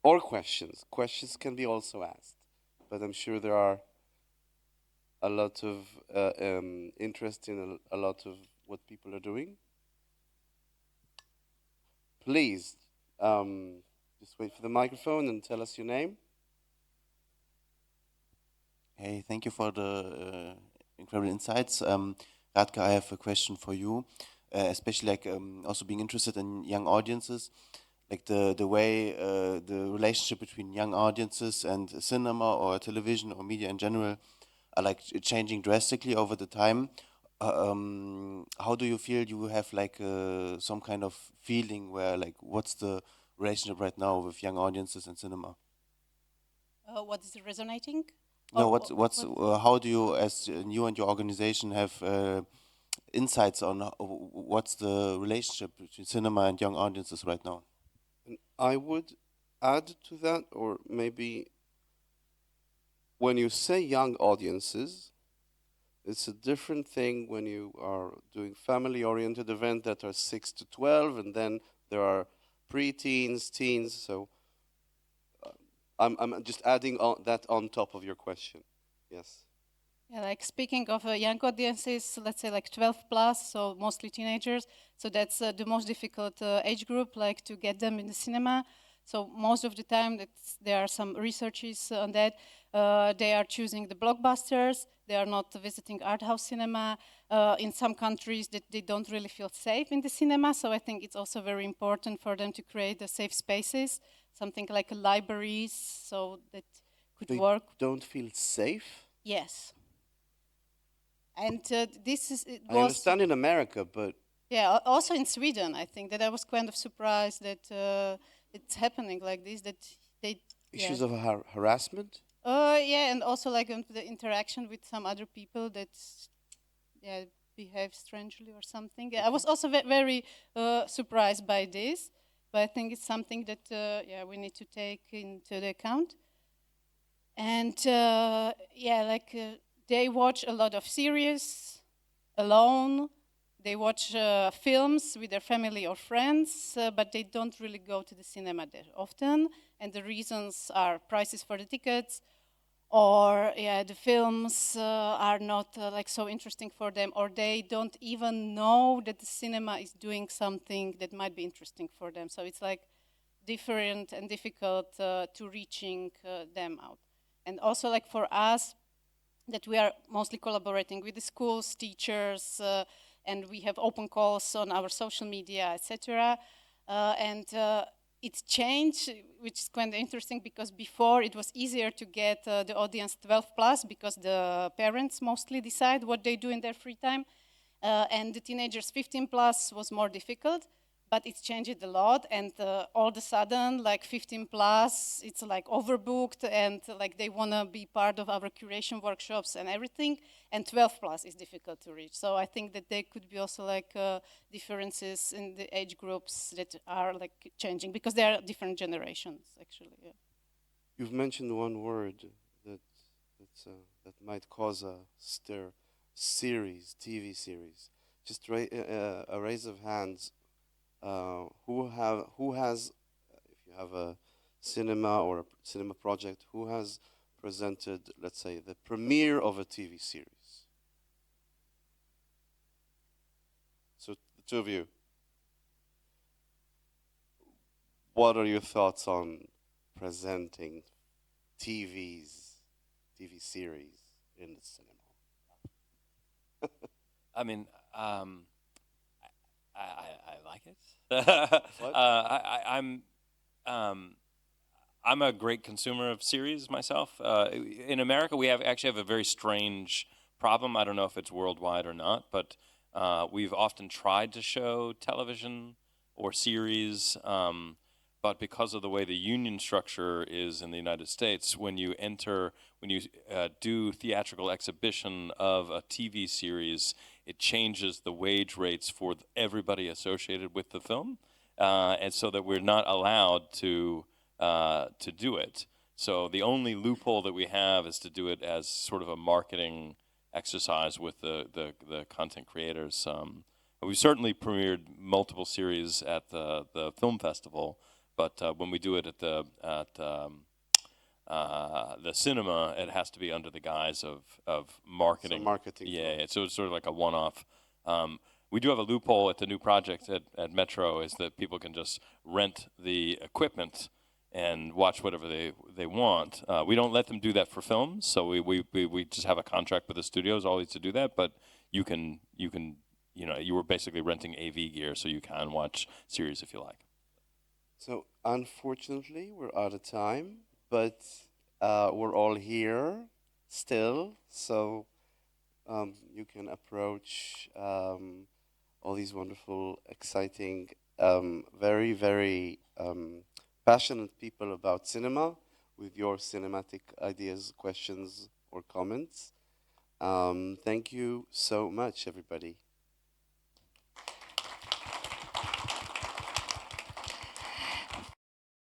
or questions. Questions can be also asked, but I'm sure there are a lot of interest in a lot of what people are doing. Please. Just wait for the microphone and tell us your name. Hey, thank you for the incredible insights. Radka, I have a question for you, especially like also being interested in young audiences, like the way the relationship between young audiences and cinema or television or media in general are like changing drastically over the time. how do you feel? You have like some kind of feeling where like what's the relationship right now with young audiences and cinema? What is resonating? No, how do you, as you and your organization, have insights on what's the relationship between cinema and young audiences right now? And I would add to that, or maybe when you say young audiences, it's a different thing when you are doing family-oriented events that are 6 to 12, and then there are pre-teens, teens. So I'm just adding that on top of your question. Yes. Yeah, like speaking of young audiences, let's say like 12 plus, so mostly teenagers. So that's the most difficult age group, like to get them in the cinema. So most of the time, there are some researches on that. They are choosing the blockbusters. They are not visiting art house cinema. In some countries, they don't really feel safe in the cinema. So I think it's also very important for them to create the safe spaces, something like libraries, so that could work. Don't feel safe? Yes. And this is. I understand in America, but yeah, also in Sweden, I think that I was kind of surprised that it's happening like this. That they issues of harassment. Yeah, and also like the interaction with some other people that behave strangely or something. I was also very surprised by this, but I think it's something that we need to take into the account. And they watch a lot of series alone. They watch films with their family or friends, but they don't really go to the cinema that often. And the reasons are prices for the tickets, or the films are not like so interesting for them, or they don't even know that the cinema is doing something that might be interesting for them. So it's like different and difficult to reaching them out. And also like for us, that we are mostly collaborating with the schools, teachers, and we have open calls on our social media, etc. It's changed, which is kind of interesting, because before it was easier to get the audience 12 plus because the parents mostly decide what they do in their free time, and the teenagers 15 plus was more difficult. But it's changed a lot, and all of a sudden, like 15 plus, it's like overbooked, and like they want to be part of our curation workshops and everything, and 12 plus is difficult to reach. So I think that there could be also like differences in the age groups that are like changing, because there are different generations, actually. Yeah. You've mentioned one word that might cause a stir: series, TV series. Just a raise of hands. Who has, if you have a cinema or a cinema project, who has presented, let's say, the premiere of a TV series? So the two of you, what are your thoughts on presenting TV series in the cinema? I mean, I like it. I'm a great consumer of series myself. In America, we actually have a very strange problem. I don't know if it's worldwide or not, but we've often tried to show television or series, but because of the way the union structure is in the United States, when you do theatrical exhibition of a TV series, it changes the wage rates for everybody associated with the film, and so that we're not allowed to do it. So the only loophole that we have is to do it as sort of a marketing exercise with the content creators. We've certainly premiered multiple series at the film festival, but when we do it at the cinema, it has to be under the guise of marketing. So marketing. Yeah, so it's sort of like a one-off. We do have a loophole at the new project at Metro, is that people can just rent the equipment and watch whatever they want. We don't let them do that for films, so we just have a contract with the studios always to do that. But you were basically renting AV gear, so you can watch series if you like. So unfortunately, we're out of time, but we're all here still. So you can approach all these wonderful, exciting, very, very passionate people about cinema with your cinematic ideas, questions, or comments. Thank you so much, everybody.